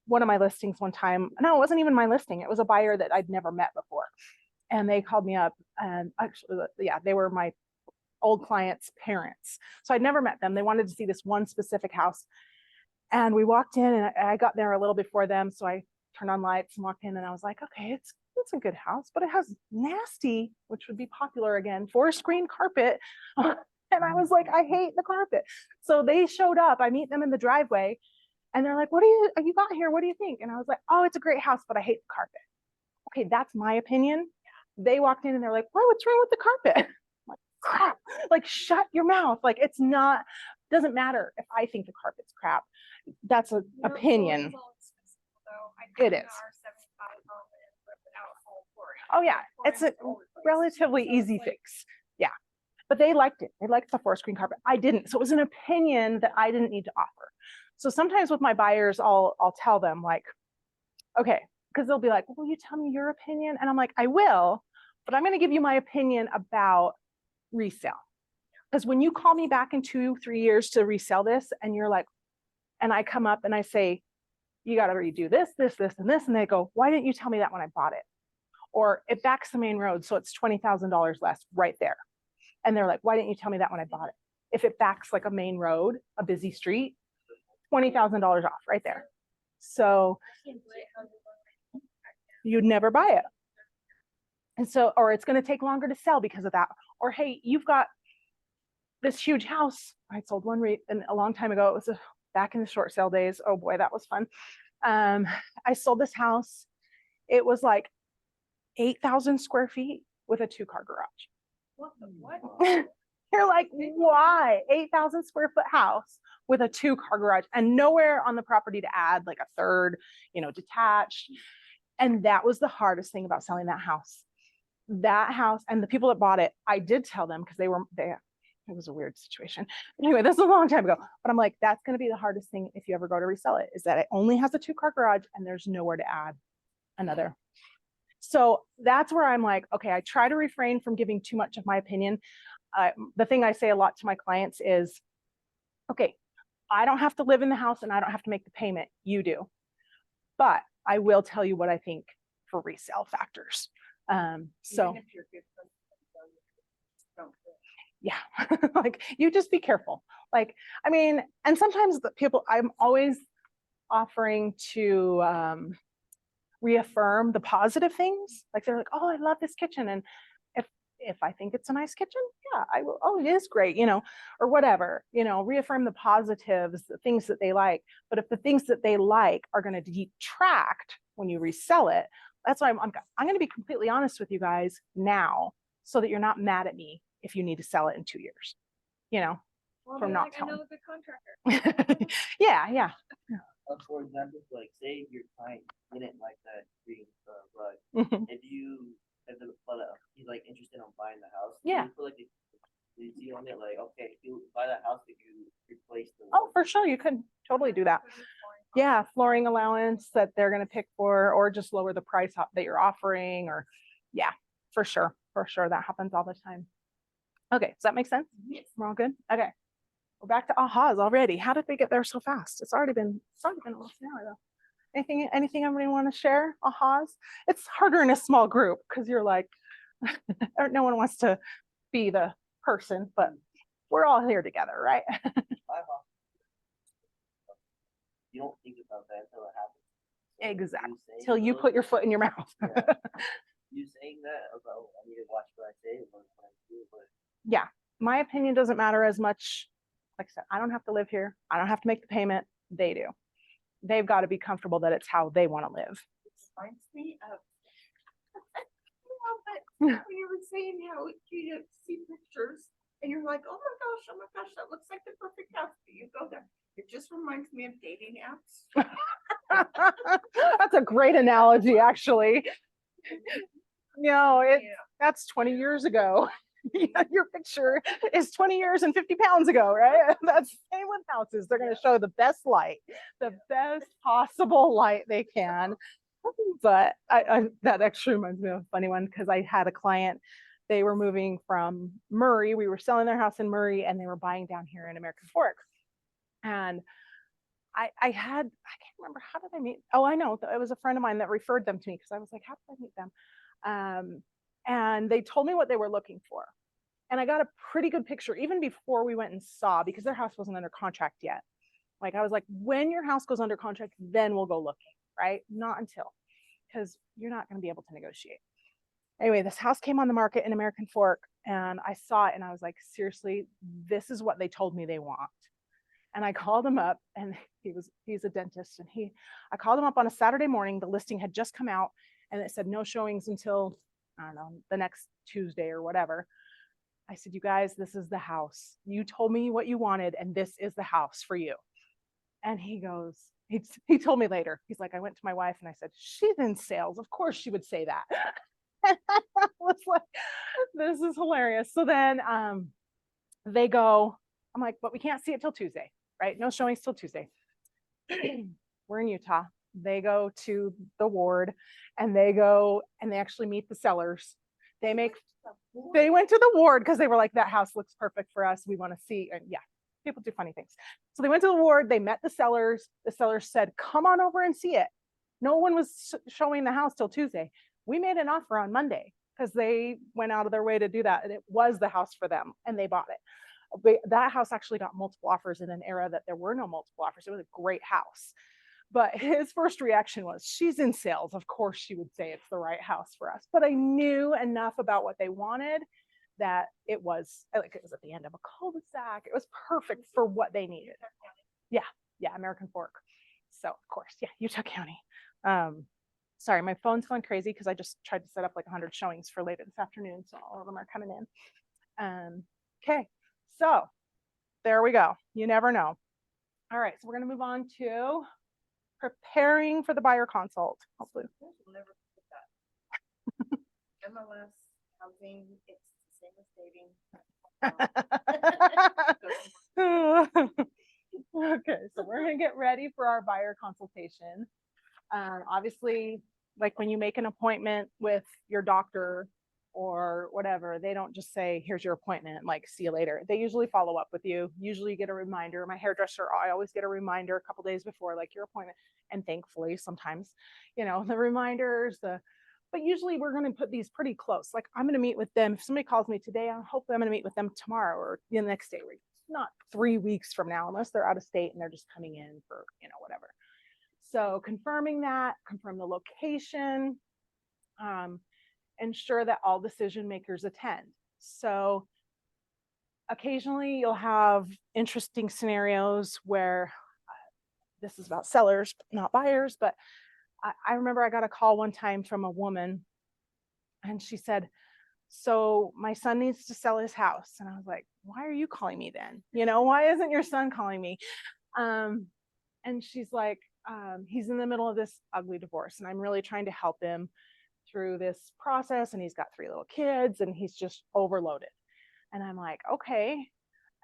one of my listings one time, no, it wasn't even my listing. It was a buyer that I'd never met before. And they called me up and actually, yeah, they were my old client's parents. So I'd never met them. They wanted to see this one specific house. And we walked in and I got there a little before them. So I turned on lights and walked in and I was like, okay, it's a good house, but it has nasty, which would be popular again, forest green carpet. And I was like, I hate the carpet. So they showed up. I meet them in the driveway and they're like, what do you got here? What do you think? And I was like, oh, it's a great house, but I hate the carpet. Okay, that's my opinion. They walked in and they're like, well, what's wrong with the carpet? I'm like, crap. Like, shut your mouth. Like, it's not, doesn't matter if I think the carpet's crap. That's an opinion. It is. Oh yeah, it's a relatively easy fix. Yeah, but they liked it. They liked the forest green carpet. I didn't. So it was an opinion that I didn't need to offer. So sometimes with my buyers, I'll tell them like, okay, because they'll be like, well, will you tell me your opinion? And I'm like, I will, but I'm going to give you my opinion about resale. Because when you call me back in 2-3 years to resell this and you're like, and I come up and I say, you got to redo this, this, this, and this. And they go, why didn't you tell me that when I bought it? Or it backs the main road, so it's $20,000 less right there. And they're like, why didn't you tell me that when I bought it? If it backs like a main road, a busy street, $20,000 off right there. So you'd never buy it. And so, or it's going to take longer to sell because of that. Or, hey, you've got this huge house. I sold one a long time ago. It was back in the short sale days. Oh boy, that was fun. I sold this house. It was like 8,000 square feet with a 2-car garage. What? You're like, why? 8,000 square foot house with a 2-car garage and nowhere on the property to add like a third, detached. And that was the hardest thing about selling that house. That house and the people that bought it, I did tell them because it was a weird situation. Anyway, this was a long time ago, but I'm like, that's going to be the hardest thing if you ever go to resell it, is that it only has a 2-car garage and there's nowhere to add another. So that's where I'm like, okay, I try to refrain from giving too much of my opinion. The thing I say a lot to my clients is, okay, I don't have to live in the house and I don't have to make the payment. You do. But I will tell you what I think for resale factors. So Even if you're good friends, don't do it. yeah, like you just be careful. Like, I mean, and sometimes the people, I'm always offering to reaffirm the positive things. Like they're like, oh, I love this kitchen. And if I think it's a nice kitchen, yeah, I will. Oh, it is great, or whatever, reaffirm the positives, the things that they like. But if the things that they like are going to detract when you resell it, that's why I'm going to be completely honest with you guys now, so that you're not mad at me if you need to sell it in 2 years, from not telling. I know a good contractor. Yeah. For example, like say your client didn't like that green rug, Mhm. if he's like interested in buying the house, Yeah. you put like you see on it like, okay, if you buy the house, if you replace the Oh, for sure. You could totally do that. Yeah. Flooring allowance that they're going to pick for, or just lower the price that you're offering, or yeah, for sure. For sure. That happens all the time. Okay. Does that make sense? Yes. We're all good. Okay. We're back to ahas already. How did we get there so fast? It's already been almost an hour though. Anything everybody want to share? Ahas? It's harder in a small group because you're like, no one wants to be the person, but we're all here together, right? you don't think about that until it happens. So Exactly. saying Till you those- put your foot in your mouth. Yeah. You saying that about, I need to watch what I say and what I do, but Yeah. My opinion doesn't matter as much. Like I said, I don't have to live here. I don't have to make the payment. They do. They've got to be comfortable that it's how they want to live. Reminds me of, when you were saying how you see pictures and you're like, oh my gosh, that looks like the perfect house. But you go there. It just reminds me of dating apps. That's a great analogy, actually. No, Yeah. that's 20 years ago. Your picture is 20 years and 50 pounds ago, right? That's the same with houses. They're going to show the best light, the best possible light they can. But that actually reminds me of a funny one, because I had a client, they were moving from Murray. We were selling their house in Murray and they were buying down here in American Fork. And I can't remember, how did I meet? Oh, I know. It was a friend of mine that referred them to me, because I was like, how did I meet them? And they told me what they were looking for. And I got a pretty good picture even before we went and saw, because their house wasn't under contract yet. Like I was like, when your house goes under contract, then we'll go looking, right? Not until, because you're not going to be able to negotiate. Anyway, this house came on the market in American Fork and I saw it and I was like, seriously, this is what they told me they want. And I called him up, and he's a dentist, and I called him up on a Saturday morning. The listing had just come out and it said no showings until, I don't know, the next Tuesday or whatever. I said, you guys, this is the house. You told me what you wanted, and this is the house for you. And he goes, he told me later, he's like, I went to my wife and I said, she's in sales. Of course she would say that. I was like, this is hilarious. So then they go, I'm like, but we can't see it till Tuesday, right? No showings till Tuesday. We're in Utah. They go to the ward and they actually meet the sellers. They went to the ward because they were like, that house looks perfect for us. We want to see. And yeah, people do funny things. So they went to the ward. They met the sellers. The sellers said, come on over and see it. No one was showing the house till Tuesday. We made an offer on Monday because they went out of their way to do that. And it was the house for them and they bought it. But that house actually got multiple offers in an era that there were no multiple offers. It was a great house. But his first reaction was, she's in sales. Of course she would say it's the right house for us. But I knew enough about what they wanted that it was at the end of a cul-de-sac. It was perfect for what they needed. Yeah, American Fork. So of course, yeah, Utah County. Sorry, my phone's going crazy because I just tried to set up like 100 showings for later this afternoon. So all of them are coming in. Okay, so there we go. You never know. All right, so we're going to move on to preparing for the buyer consult. Hopefully. We'll never forget that. MLS, housing, it's the same as dating. Okay, so we're going to get ready for our buyer consultation. Obviously, like when you make an appointment with your doctor or whatever, they don't just say, here's your appointment, like, see you later. They usually follow up with you. Usually you get a reminder. My hairdresser, I always get a reminder a couple days before, like, your appointment. And thankfully, sometimes, the reminders, but usually we're going to put these pretty close. Like, I'm going to meet with them. If somebody calls me today, hopefully I'm going to meet with them tomorrow or the next day, not 3 weeks from now, unless they're out of state and they're just coming in for, whatever. So confirming that, confirm the location, ensure that all decision makers attend. So occasionally you'll have interesting scenarios where this is about sellers, not buyers, but I remember I got a call one time from a woman and she said, so my son needs to sell his house. And I was like, why are you calling me then? You know, why isn't your son calling me? And she's like, he's in the middle of this ugly divorce and I'm really trying to help him through this process. And he's got 3 little kids and he's just overloaded. And I'm like, okay.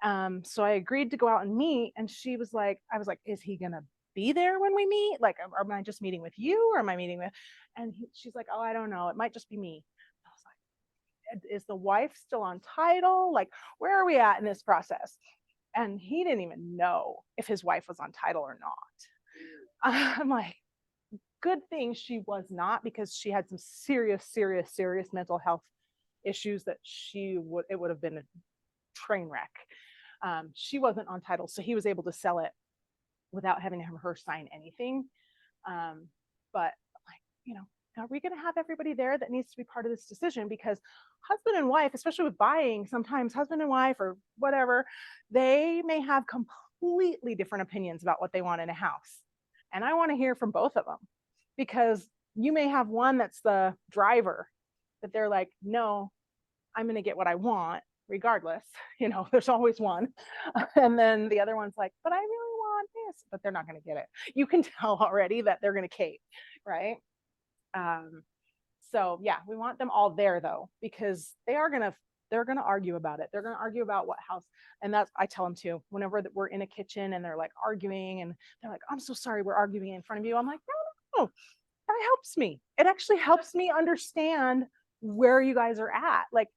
So I agreed to go out and meet. And she was like, I was like, is he going to be there when we meet? Like, am I just meeting with you or am I meeting with? And she's like, oh, I don't know. It might just be me. I was like, is the wife still on title? Like, where are we at in this process? And he didn't even know if his wife was on title or not. I'm like, good thing she was not, because she had some serious mental health issues that it would have been a train wreck. She wasn't on title, so he was able to sell it without having her sign anything. But like, you know, are we going to have everybody there that needs to be part of this decision? Because husband and wife, especially with buying, sometimes husband and wife or whatever, they may have completely different opinions about what they want in a house. And I want to hear from both of them, because you may have one that's the driver, that they're like, no, I'm going to get what I want regardless. You know, there's always one. And then the other one's like, but I really want this, but they're not going to get it. You can tell already that they're going to cave, right? So yeah, we want them all there though, because they're going to argue about it. They're going to argue about what house. And that's, I tell them too, whenever we're in a kitchen and they're like arguing and they're like, I'm so sorry we're arguing in front of you. I'm like, no, that helps me. It actually helps me understand where you guys are at. Like,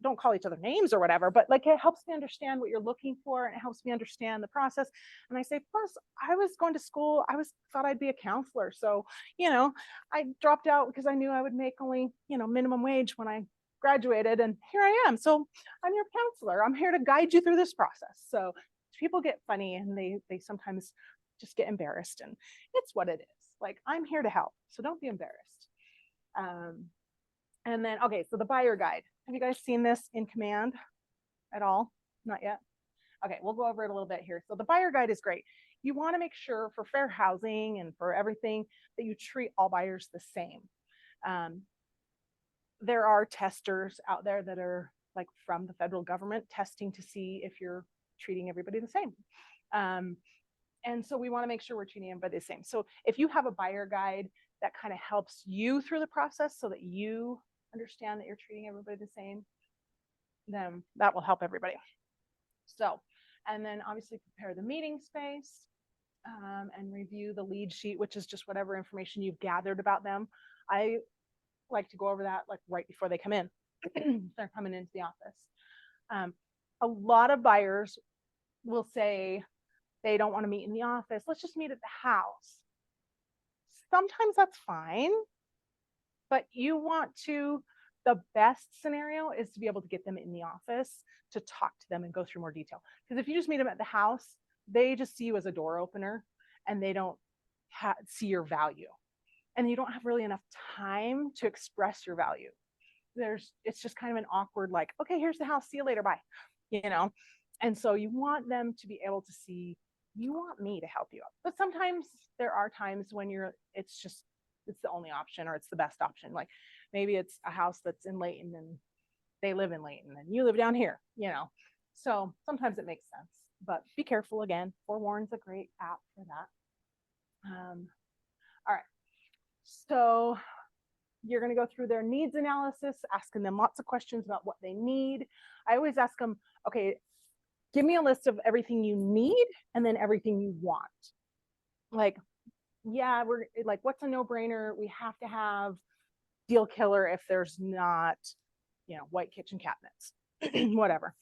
don't call each other names or whatever, but like, it helps me understand what you're looking for and it helps me understand the process. And I say, plus I was going to school, thought I'd be a counselor. So, you know, I dropped out because I knew I would make only, you know, minimum wage when I graduated, and here I am. So I'm your counselor. I'm here to guide you through this process. So people get funny and they sometimes just get embarrassed, and it's what it is. Like, I'm here to help, so don't be embarrassed. And then, okay, so the buyer guide. Have you guys seen this in command at all? Not yet? Okay, we'll go over it a little bit here. So the buyer guide is great. You want to make sure for fair housing and for everything that you treat all buyers the same. There are testers out there that are like from the federal government testing to see if you're treating everybody the same. And so we want to make sure we're treating everybody the same. So if you have a buyer guide that kind of helps you through the process so that you understand that you're treating everybody the same, then that will help everybody. So, and then obviously prepare the meeting space and review the lead sheet, which is just whatever information you've gathered about them. I like to go over that like right before they come in. They're coming into the office. A lot of buyers will say they don't want to meet in the office. Let's just meet at the house. Sometimes that's fine, but the best scenario is to be able to get them in the office to talk to them and go through more detail. Because if you just meet them at the house, they just see you as a door opener and they don't see your value. And you don't have really enough time to express your value. It's just kind of an awkward, like, okay, here's the house, see you later, bye. You know? And so you want them to be able to see, you want me to help you out. But sometimes there are times when it's the only option or it's the best option. Like maybe it's a house that's in Layton and they live in Layton and you live down here, you know? So sometimes it makes sense, but be careful again. Forewarn's a great app for that. All right. So you're going to go through their needs analysis, asking them lots of questions about what they need. I always ask them, okay, give me a list of everything you need and then everything you want. Like, yeah, we're like, what's a no-brainer? We have to have deal killer if there's not, you know, white kitchen cabinets, whatever.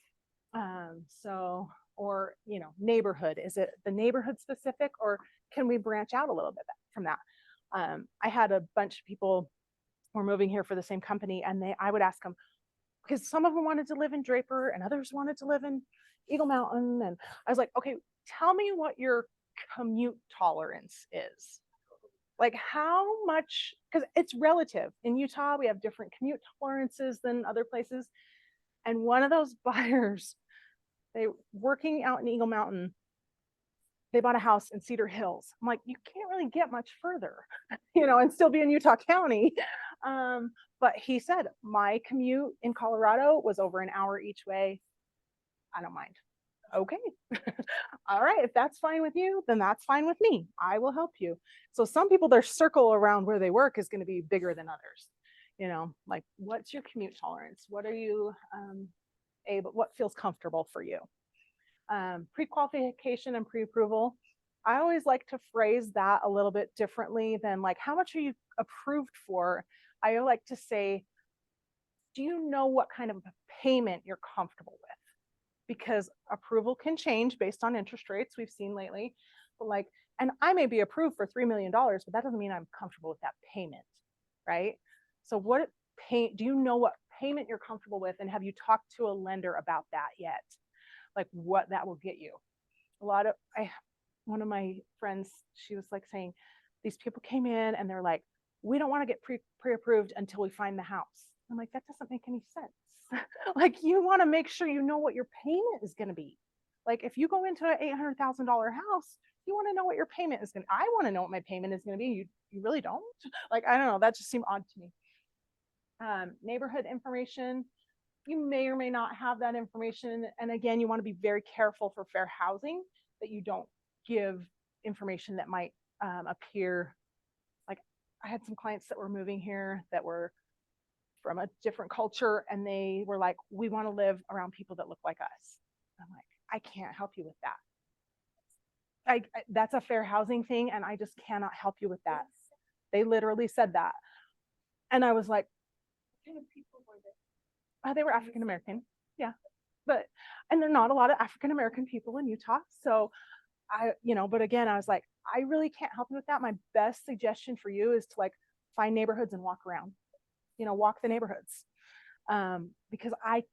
So, or, you know, neighborhood, is it the neighborhood specific or can we branch out a little bit from that? I had a bunch of people who were moving here for the same company and I would ask them, because some of them wanted to live in Draper and others wanted to live in Eagle Mountain. And I was like, okay, tell me what your commute tolerance is. Like how much, because it's relative. In Utah, we have different commute tolerances than other places. And one of those buyers, they working out in Eagle Mountain, they bought a house in Cedar Hills. I'm like, you can't really get much further, and still be in Utah County. But he said, my commute in Colorado was over an hour each way. I don't mind. Okay. All right. If that's fine with you, then that's fine with me. I will help you. So some people, their circle around where they work is going to be bigger than others. Like what's your commute tolerance? What are you able, what feels comfortable for you? Pre-qualification and pre-approval. I always like to phrase that a little bit differently than like, how much are you approved for? I like to say, do you know what kind of payment you're comfortable with? Because approval can change based on interest rates we've seen lately. But and I may be approved for $3 million, but that doesn't mean I'm comfortable with that payment, right? So do you know what payment you're comfortable with? And have you talked to a lender about that yet? Like what that will get you. One of my friends, she was like saying, these people came in and they're like, we don't want to get pre-approved until we find the house. I'm like, that doesn't make any sense. Like you want to make sure you know what your payment is going to be. Like if you go into an $800,000 house, you want to know what your payment is going to, I want to know what my payment is going to be. You really don't? Like, I don't know. That just seemed odd to me. Neighborhood information. You may or may not have that information. And again, you want to be very careful for fair housing that you don't give information that might appear. Like I had some clients that were moving here that were from a different culture and they were like, we want to live around people that look like us. I'm like, I can't help you with that. That's a fair housing thing and I just cannot help you with that. They literally said that. And I was like, what kind of people were they? They were African American. Yeah. And there are not a lot of African American people in Utah. So but again, I was like, I really can't help you with that. My best suggestion for you is to find neighborhoods and walk around, walk the neighborhoods. Because I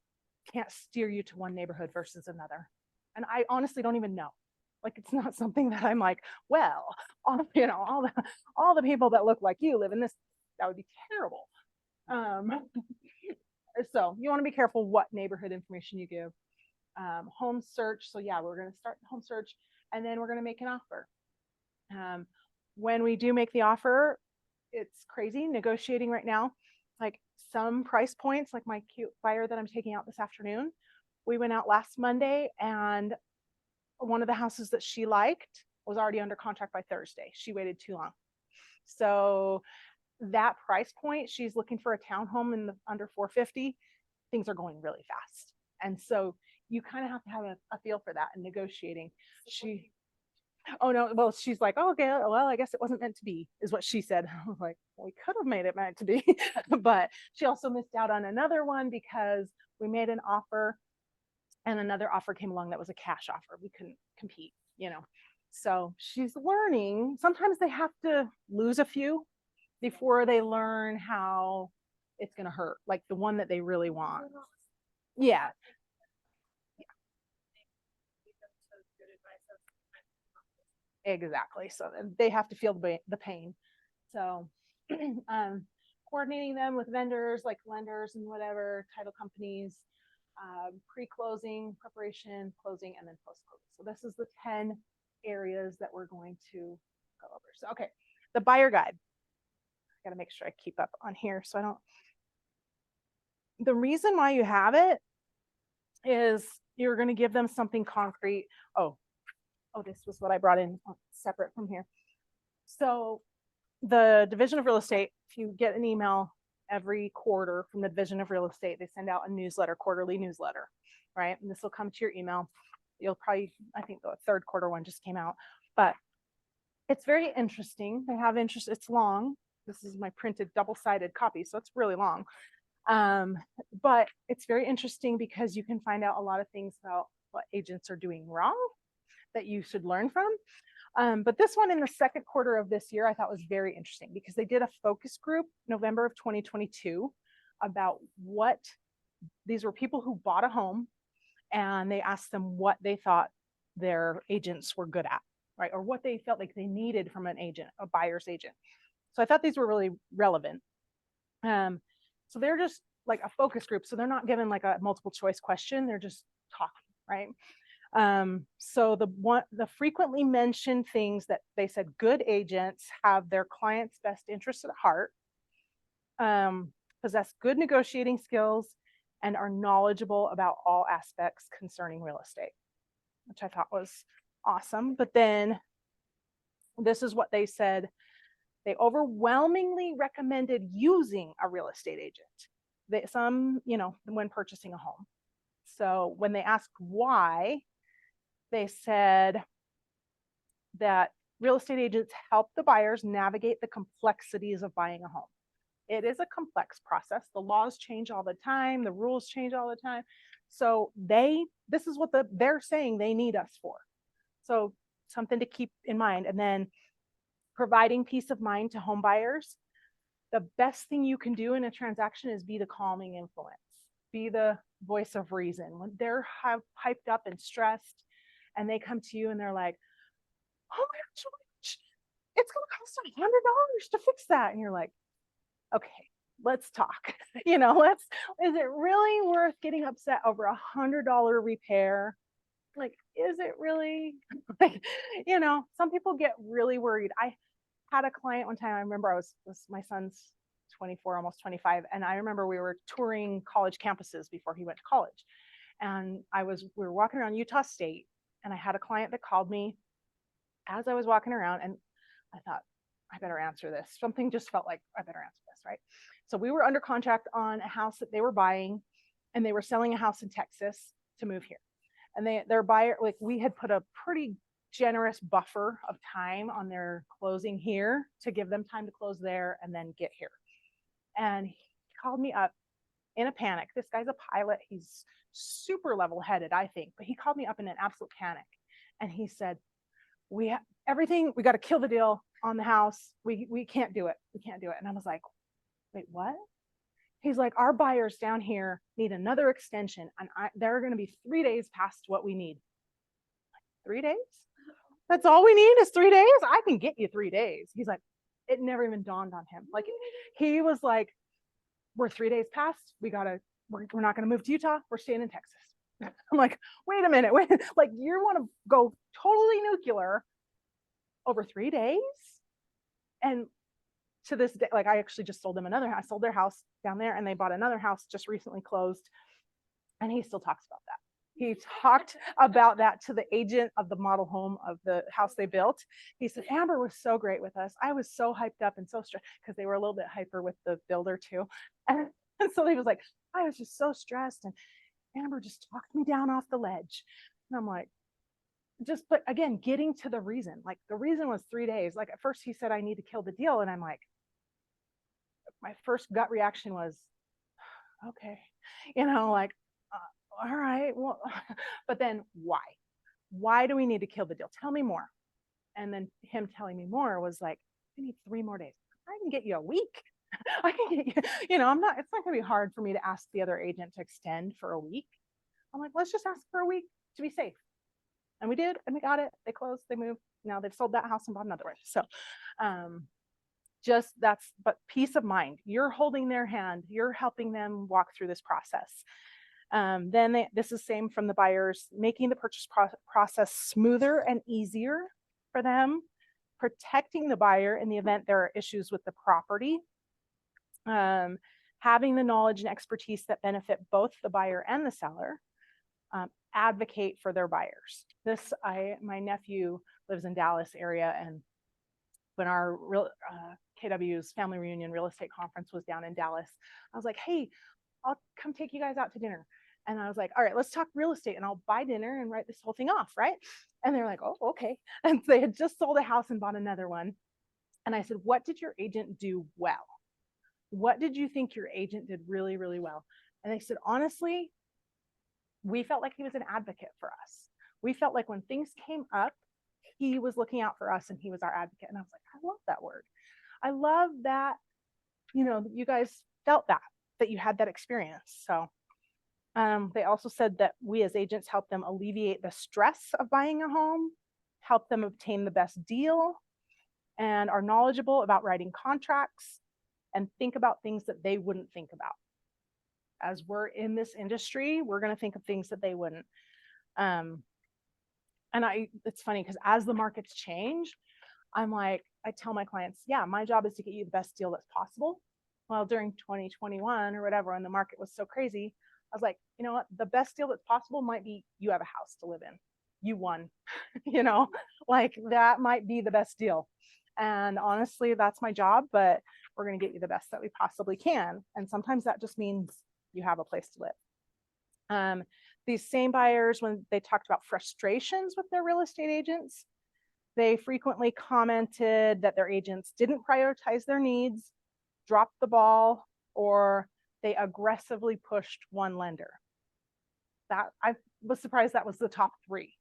can't steer you to one neighborhood versus another. And I honestly don't even know. Like, it's not something that I'm like, well, all the people that look like you live in this, that would be terrible. So you want to be careful what neighborhood information you give. Home search. So yeah, we're going to start the home search and then we're going to make an offer. When we do make the offer, it's crazy negotiating right now. Like some price points, like my cute buyer that I'm taking out this afternoon, we went out last Monday and one of the houses that she liked was already under contract by Thursday. She waited too long. So that price point, she's looking for a townhome in the under 450. Things are going really fast. And so you kind of have to have a feel for that and negotiating. She's like, oh, okay, well, I guess it wasn't meant to be, is what she said. I was like, well, we could have made it meant to be. But she also missed out on another one because we made an offer and another offer came along that was a cash offer. We couldn't compete, So she's learning. Sometimes they have to lose a few before they learn how it's going to hurt, like the one that they really want. Yeah. Exactly. So they have to feel the pain. So coordinating them with vendors like lenders and whatever, title companies, pre-closing, preparation, closing, and then post-closing. So this is the 10 areas that we're going to go over. So, okay, the buyer guide. I got to make sure I keep up on here so I don't. The reason why you have it is you're going to give them something concrete. Oh, this was what I brought in separate from here. So the Division of Real Estate, if you get an email every quarter from the Division of Real Estate, they send out a newsletter, quarterly newsletter, right? And this will come to your email. You'll probably, I think the third quarter one just came out, but it's very interesting. They have interest. It's long. This is my printed double-sided copy, so it's really long. But it's very interesting because you can find out a lot of things about what agents are doing wrong that you should learn from. But this one in the second quarter of this year, I thought was very interesting because they did a focus group November of 2022 about these were people who bought a home and they asked them what they thought their agents were good at. right? Or what they felt like they needed from an agent, a buyer's agent. So I thought these were really relevant. So they're just like a focus group. So they're not given like a multiple choice question. They're just talking, right? So the frequently mentioned things that they said good agents have their client's best interest at heart, possess good negotiating skills, and are knowledgeable about all aspects concerning real estate, which I thought was awesome. But then this is what they said. They overwhelmingly recommended using a real estate agent. Some, when purchasing a home. So when they asked why, they said that real estate agents help the buyers navigate the complexities of buying a home. It is a complex process. The laws change all the time. The rules change all the time. So this is what they're saying they need us for. So something to keep in mind. And then providing peace of mind to home buyers. The best thing you can do in a transaction is be the calming influence, be the voice of reason. When they're hyped up and stressed and they come to you and they're like, oh my gosh, it's going to cost $100 to fix that. And you're like, okay, let's talk. Is it really worth getting upset over $100 repair? Like, is it really? Some people get really worried. I had a client one time. I remember my son's 24, almost 25. And I remember we were touring college campuses before he went to college. And we were walking around Utah State, and I had a client that called me as I was walking around, and I thought, I better answer this. Something just felt like I better answer this, right? So we were under contract on a house that they were buying, and they were selling a house in Texas to move here. And their buyer, like, we had put a pretty generous buffer of time on their closing here to give them time to close there and then get here. And he called me up in a panic. This guy's a pilot. He's super level-headed, I think, but he called me up in an absolute panic. And he said, we got to kill the deal on the house. We can't do it. We can't do it. And I was like, wait, what? He's like, our buyers down here need another extension, and they're going to be 3 days past what we need. Like, 3 days? That's all we need is 3 days? I can get you 3 days. He's like, it never even dawned on him. Like, he was like, we're 3 days past. We're not going to move to Utah. We're staying in Texas. I'm like, wait a minute. Like, you want to go totally nuclear over 3 days? And to this day, like, I actually just sold them another house. I sold their house down there, and they bought another house just recently closed. And he still talks about that. He talked about that to the agent of the model home of the house they built. He said, Amber was so great with us. I was so hyped up and so stressed, because they were a little bit hyper with the builder too. And so he was like, I was just so stressed, and Amber just talked me down off the ledge. And I'm like, but again, getting to the reason. Like, the reason was 3 days. Like, at first he said, I need to kill the deal. And I'm like, my first gut reaction was, okay, like, all right, well, but then why do we need to kill the deal? Tell me more. And then him telling me more was like, I need 3 more days. I can get you a week. I can get you, it's not going to be hard for me to ask the other agent to extend for a week. I'm like, let's just ask for a week to be safe. And we did, and we got it. They closed, they moved. Now they've sold that house and bought another one. So, but peace of mind. You're holding their hand. You're helping them walk through this process. Then this is same from the buyers, making the purchase process smoother and easier for them, protecting the buyer in the event there are issues with the property, having the knowledge and expertise that benefit both the buyer and the seller, advocate for their buyers. My nephew lives in Dallas area, and when our KW's family reunion real estate conference was down in Dallas, I was like, hey, I'll come take you guys out to dinner. And I was like, all right, let's talk real estate, and I'll buy dinner and write this whole thing off, right? And they're like, oh, okay. And they had just sold a house and bought another one. And I said, what did your agent do well? What did you think your agent did really, really well? And they said, honestly, we felt like he was an advocate for us. We felt like when things came up, he was looking out for us and he was our advocate. And I was like, I love that word. I love that, you guys felt that you had that experience. So they also said that we as agents help them alleviate the stress of buying a home, help them obtain the best deal, and are knowledgeable about writing contracts and think about things that they wouldn't think about. As we're in this industry, we're going to think of things that they wouldn't. It's funny because as the markets change, I'm like, I tell my clients, yeah, my job is to get you the best deal that's possible. Well, during 2021 or whatever, when the market was so crazy, I was like, you know what? The best deal that's possible might be you have a house to live in. You won, you know, like that might be the best deal. And honestly, that's my job, but we're going to get you the best that we possibly can. And sometimes that just means you have a place to live. These same buyers, when they talked about frustrations with their real estate agents, they frequently commented that their agents didn't prioritize their needs, dropped the ball, or they aggressively pushed one lender. That I was surprised that was the top 3,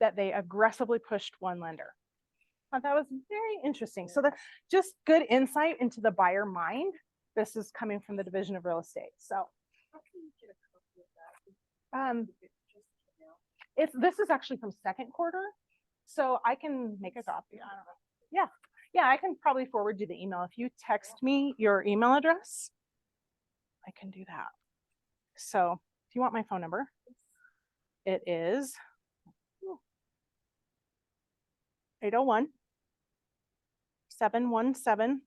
that they aggressively pushed one lender. I thought that was very interesting. So that's just good insight into the buyer mind. This is coming from the Division of Real Estate. So How can you get a copy of that? this is actually from second quarter. So I can make a copy. I don't know. Yeah, I can probably forward you the email. If you text me your email address, I can do that. So if you want my phone number, it is 801 717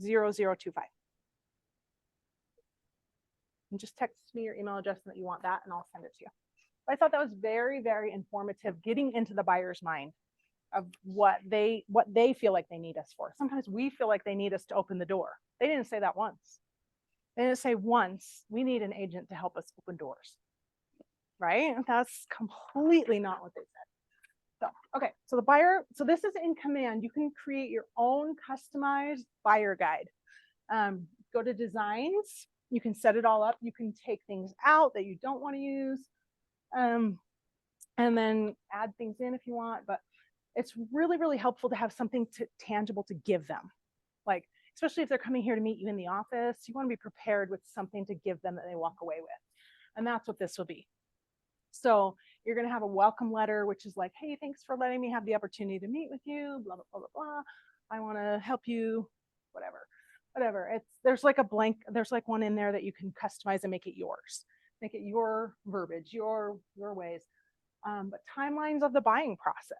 0025. And just text me your email address that you want that, and I'll send it to you. I thought that was very, very informative, getting into the buyer's mind of what they feel like they need us for. Sometimes we feel like they need us to open the door. They didn't say that once. They didn't say once, we need an agent to help us open doors, right? That's completely not what they said. So, okay, so the buyer, so this is in command. You can create your own customized buyer guide. Go to designs, you can set it all up. You can take things out that you don't want to use, and then add things in if you want, but it's really, really helpful to have something tangible to give them. Like, especially if they're coming here to meet you in the office, you want to be prepared with something to give them that they walk away with. And that's what this will be. So you're going to have a welcome letter, which is like, hey, thanks for letting me have the opportunity to meet with you, blah, blah, blah, blah, blah. I want to help you, whatever. There's like a blank, there's like one in there that you can customize and make it yours. Make it your verbiage, your ways. But timelines of the buying process.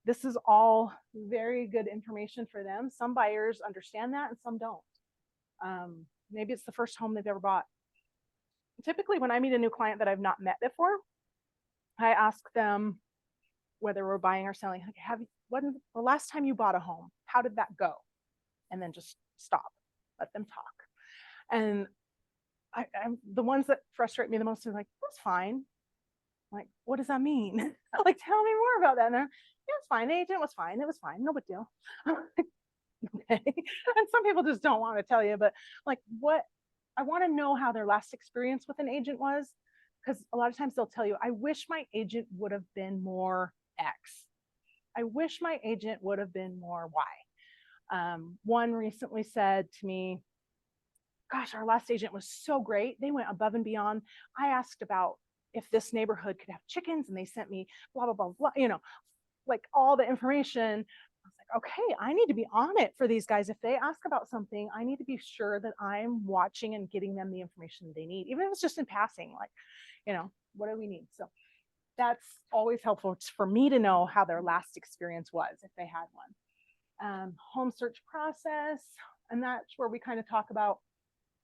This is all very good information for them. Some buyers understand that and some don't. Maybe it's the first home they've ever bought. Typically, when I meet a new client that I've not met before, I ask them whether we're buying or selling. Like, when the last time you bought a home, how did that go? And then just stop, let them talk. And the ones that frustrate me the most are like, that's fine. Like, what does that mean? Like, tell me more about that. And they're, yeah, it's fine. The agent was fine. It was fine. No big deal. Okay. And some people just don't want to tell you, but like, what I want to know how their last experience with an agent was, because a lot of times they'll tell you, I wish my agent would have been more X. I wish my agent would have been more Y. One recently said to me, gosh, our last agent was so great. They went above and beyond. I asked about if this neighborhood could have chickens, and they sent me blah, blah, blah, blah, you know, like all the information. I was like, okay, I need to be on it for these guys. If they ask about something, I need to be sure that I'm watching and getting them the information they need, even if it's just in passing, like, you know, what do we need? So that's always helpful for me to know how their last experience was, if they had one. Home search process. And that's where we kind of talk about,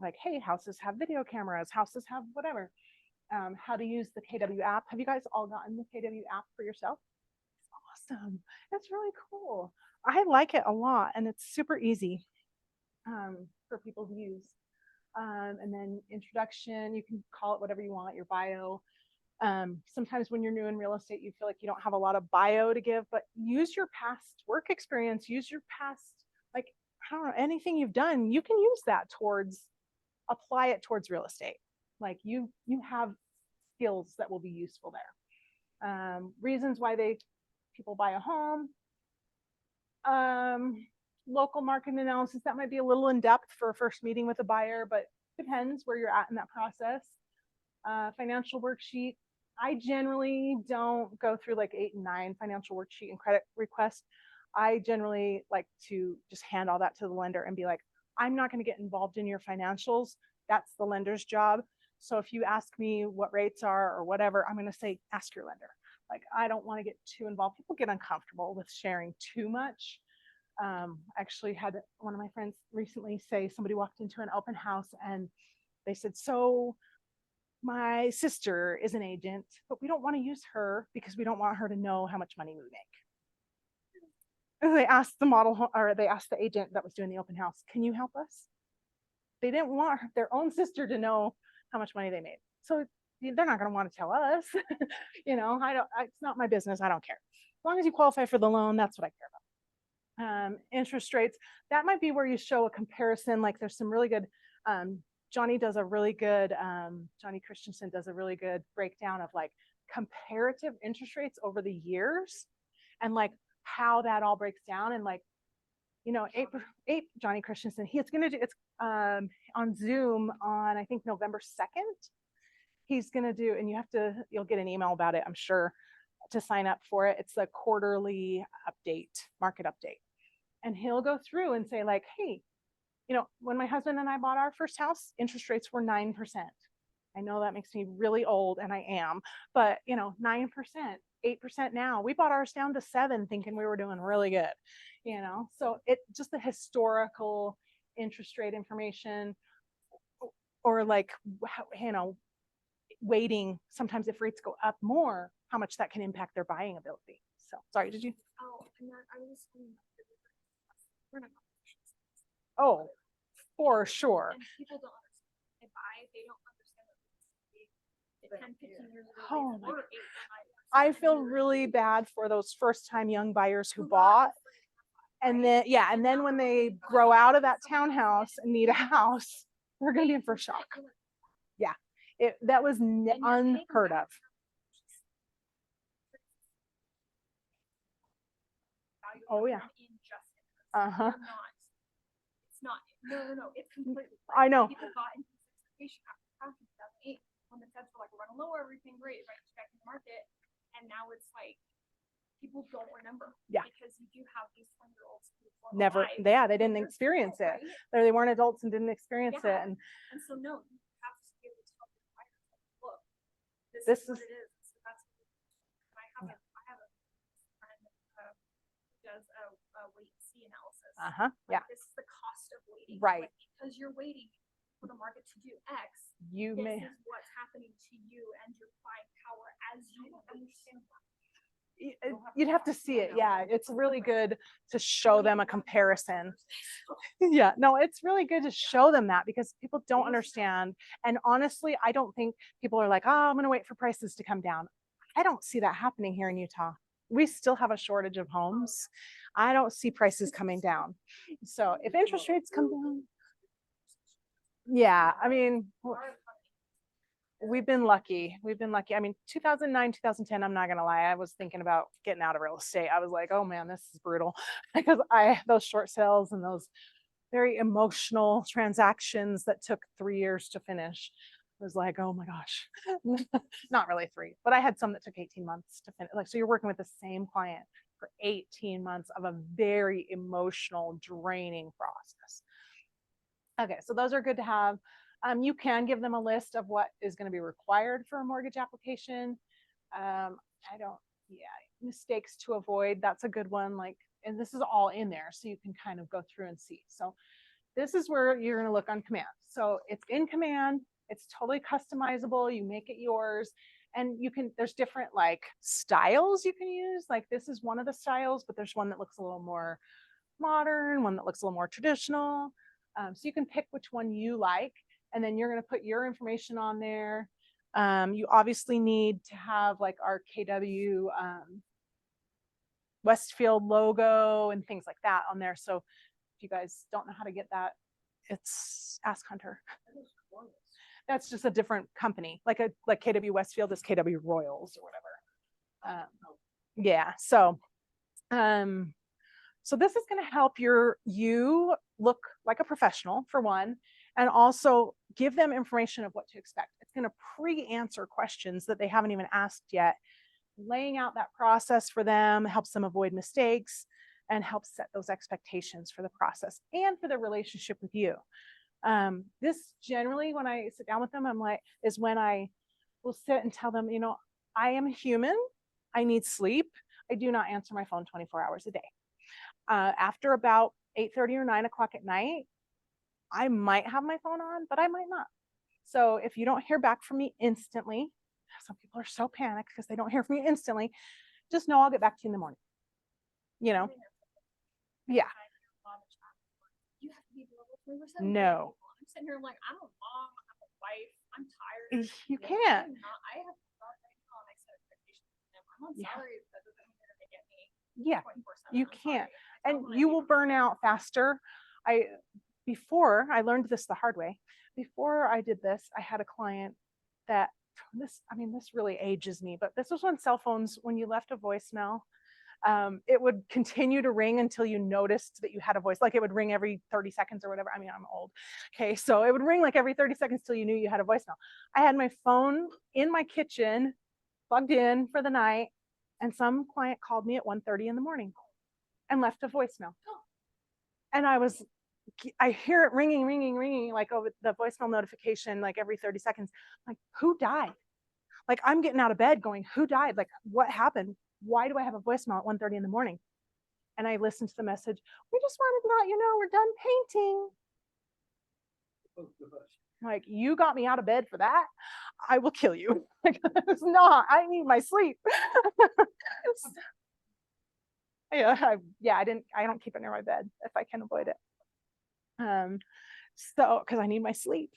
like, hey, houses have video cameras, houses have whatever. How to use the KW app. Have you guys all gotten the KW app for yourself? It's awesome. It's really cool. I like it a lot, and it's super easy for people to use. And then introduction, you can call it whatever you want, your bio. Sometimes when you're new in real estate, you feel like you don't have a lot of bio to give, but use your past work experience, use your past, like, I don't know, anything you've done, you can use that towards, apply it towards real estate. Like you have skills that will be useful there. Reasons why people buy a home. Local market analysis, that might be a little in depth for a first meeting with a buyer, but depends where you're at in that process. Financial worksheet. I generally don't go through like 8 and 9 financial worksheet and credit request. I generally like to just hand all that to the lender and be like, I'm not going to get involved in your financials. That's the lender's job. So if you ask me what rates are or whatever, I'm going to say, ask your lender. Like, I don't want to get too involved. People get uncomfortable with sharing too much. Actually had one of my friends recently say somebody walked into an open house and they said, so my sister is an agent, but we don't want to use her because we don't want her to know how much money we make. And they asked the model, or they asked the agent that was doing the open house, can you help us? They didn't want their own sister to know how much money they made. So they're not going to want to tell us. It's not my business. I don't care. As long as you qualify for the loan, that's what I care about. Interest rates, that might be where you show a comparison. Like there's some really good, Johnny Christensen does a really good breakdown of like comparative interest rates over the years and like how that all breaks down. And like, Johnny Christensen, it's on Zoom on, I think, November 2nd. He's going to do, and you'll get an email about it, I'm sure, to sign up for it. It's a quarterly market update. And he'll go through and say like, hey, when my husband and I bought our first house, interest rates were 9%. I know that makes me really old, and I am, but 9%, 8% now. We bought ours down to 7 thinking we were doing really good, so it just the historical interest rate information, or like, waiting, sometimes if rates go up more, how much that can impact their buying ability. So sorry, did you? Oh, and that, I was we're not Oh, for sure. and people don't understand. They don't understand that 10, 15 years ago, Oh rates my- were 8 or 9%. I feel really bad for those first time young buyers who bought. And then when they grow out of that townhouse and need a house, they're going to be in for shock. Yeah, that was unheard of. Oh, yeah. Uh-huh. It's not. No. It's completely. I know. People got into situation after 2008 when the feds were like, we're gonna lower everything, great, right, back in the market, and now it's like people don't remember. Yeah. Because you do have these 20-year-olds who Never. Yeah, they didn't experience it. Right? They weren't adults and didn't experience it. Yeah. And so no, you have to be able to tell your buyers, like, look, this This is what is- it is. So that's I have a friend who does a wait and see analysis. yeah, This is the cost of waiting. Right. Like, because you're waiting for the market to do X, you this may. is what's happening to you and your buying power as you understand that. You'd have to see it. Yeah, it's really good to show them a comparison. Yeah, no, it's really good to show them that because people don't understand. And honestly, I don't think people are like, oh, I'm going to wait for prices to come down. I don't see that happening here in Utah. We still have a shortage of homes. I don't see prices coming down. So if interest rates come down, yeah, I mean, we've been lucky. I mean, 2009, 2010, I'm not going to lie. I was thinking about getting out of real estate. I was like, oh man, this is brutal because those short sales and those very emotional transactions that took 3 years to finish. I was like, oh my gosh, not really 3, but I had some that took 18 months to finish. Like, so you're working with the same client for 18 months of a very emotional, draining process. Okay, so those are good to have. You can give them a list of what is going to be required for a mortgage application. Mistakes to avoid. That's a good one. Like, and this is all in there, so you can kind of go through and see. So this is where you're going to look on command. So it's in command. It's totally customizable. You make it yours. And there's different like styles you can use. Like this is one of the styles, but there's one that looks a little more modern, one that looks a little more traditional. So you can pick which one you like. And then you're going to put your information on there. You obviously need to have like our KW Westfield logo and things like that on there. So if you guys don't know how to get that, it's Ask Hunter. That's just a different company. Like KW Westfield is KW Royals or whatever. Yeah. So this is going to help you look like a professional for one, and also give them information of what to expect. It's going to pre-answer questions that they haven't even asked yet, laying out that process for them, helps them avoid mistakes, and helps set those expectations for the process and for the relationship with you. This generally, when I sit down with them, is when I will sit and tell them, I am a human. I need sleep. I do not answer my phone 24 hours a day. After about 8:30 or 9 o'clock at night, I might have my phone on, but I might not. So if you don't hear back from me instantly, some people are so panicked because they don't hear from me instantly, just know I'll get back to you in the morning. Yeah. You have to be available 24/7. No. I'm sitting here, I'm like, I'm a mom, I'm a wife, I'm tired. You can't. I have to start right now and I set expectations for them. I'm on Yeah. salary, but that doesn't mean they're gonna get me Yeah, 24/7. you I'm can't. sorry. I don't And wanna you be will burn out faster. Before I learned this the hard way, before I did this, I had a client that this really ages me, but this was when cell phones, when you left a voicemail, it would continue to ring until you noticed that you had a voice. Like it would ring every 30 seconds or whatever. I mean, I'm old. Okay. So it would ring like every 30 seconds till you knew you had a voicemail. I had my phone in my kitchen, plugged in for the night, and some client called me at 1:30 in the morning and left a voicemail. And I hear it ringing, like over the voicemail notification, like every 30 seconds. Like, who died? Like, I'm getting out of bed going, who died? Like, what happened? Why do I have a voicemail at 1:30 in the morning? And I listened to the message. We just wanted to let you know we're done painting. Like, you got me out of bed for that? I will kill you. Like, it's not. I need my sleep. I don't keep it near my bed if I can avoid it. So, because I need my sleep.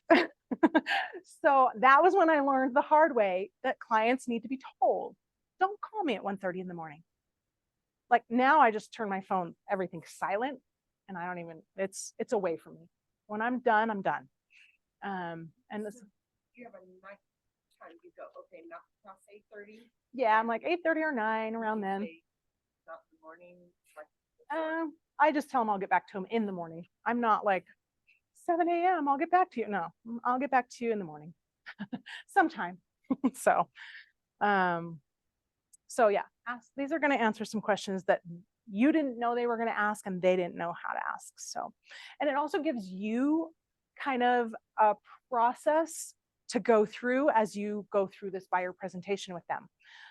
So that was when I learned the hard way that clients need to be told, don't call me at 1:30 in the morning. Like now I just turn my phone, everything's silent, and I don't even, it's away from me. When I'm done, I'm done. And this, You have a night time you go, okay, not past 8:30. yeah, I'm like 8:30 or 9 around then. Not the morning, like. I just tell them I'll get back to them in the morning. I'm not like 7 a.m. I'll get back to you. No, I'll get back to you in the morning sometime. So yeah, these are going to answer some questions that you didn't know they were going to ask and they didn't know how to ask. So, and it also gives you kind of a process to go through as you go through this buyer presentation with them.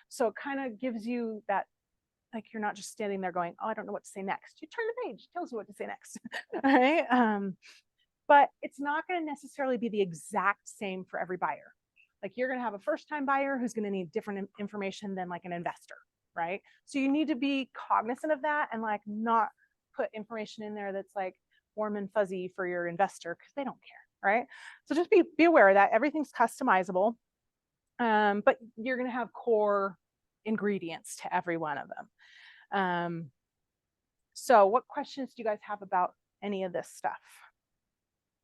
So it kind of gives you that, like, you're not just standing there going, oh, I don't know what to say next. You turn the page, it tells you what to say next. All right. But it's not going to necessarily be the exact same for every buyer. Like you're going to have a first-time buyer who's going to need different information than like an investor, right? So you need to be cognizant of that and like not put information in there that's like warm and fuzzy for your investor because they don't care, right? So just be aware of that. Everything's customizable, but you're going to have core ingredients to every one of them. So what questions do you guys have about any of this stuff?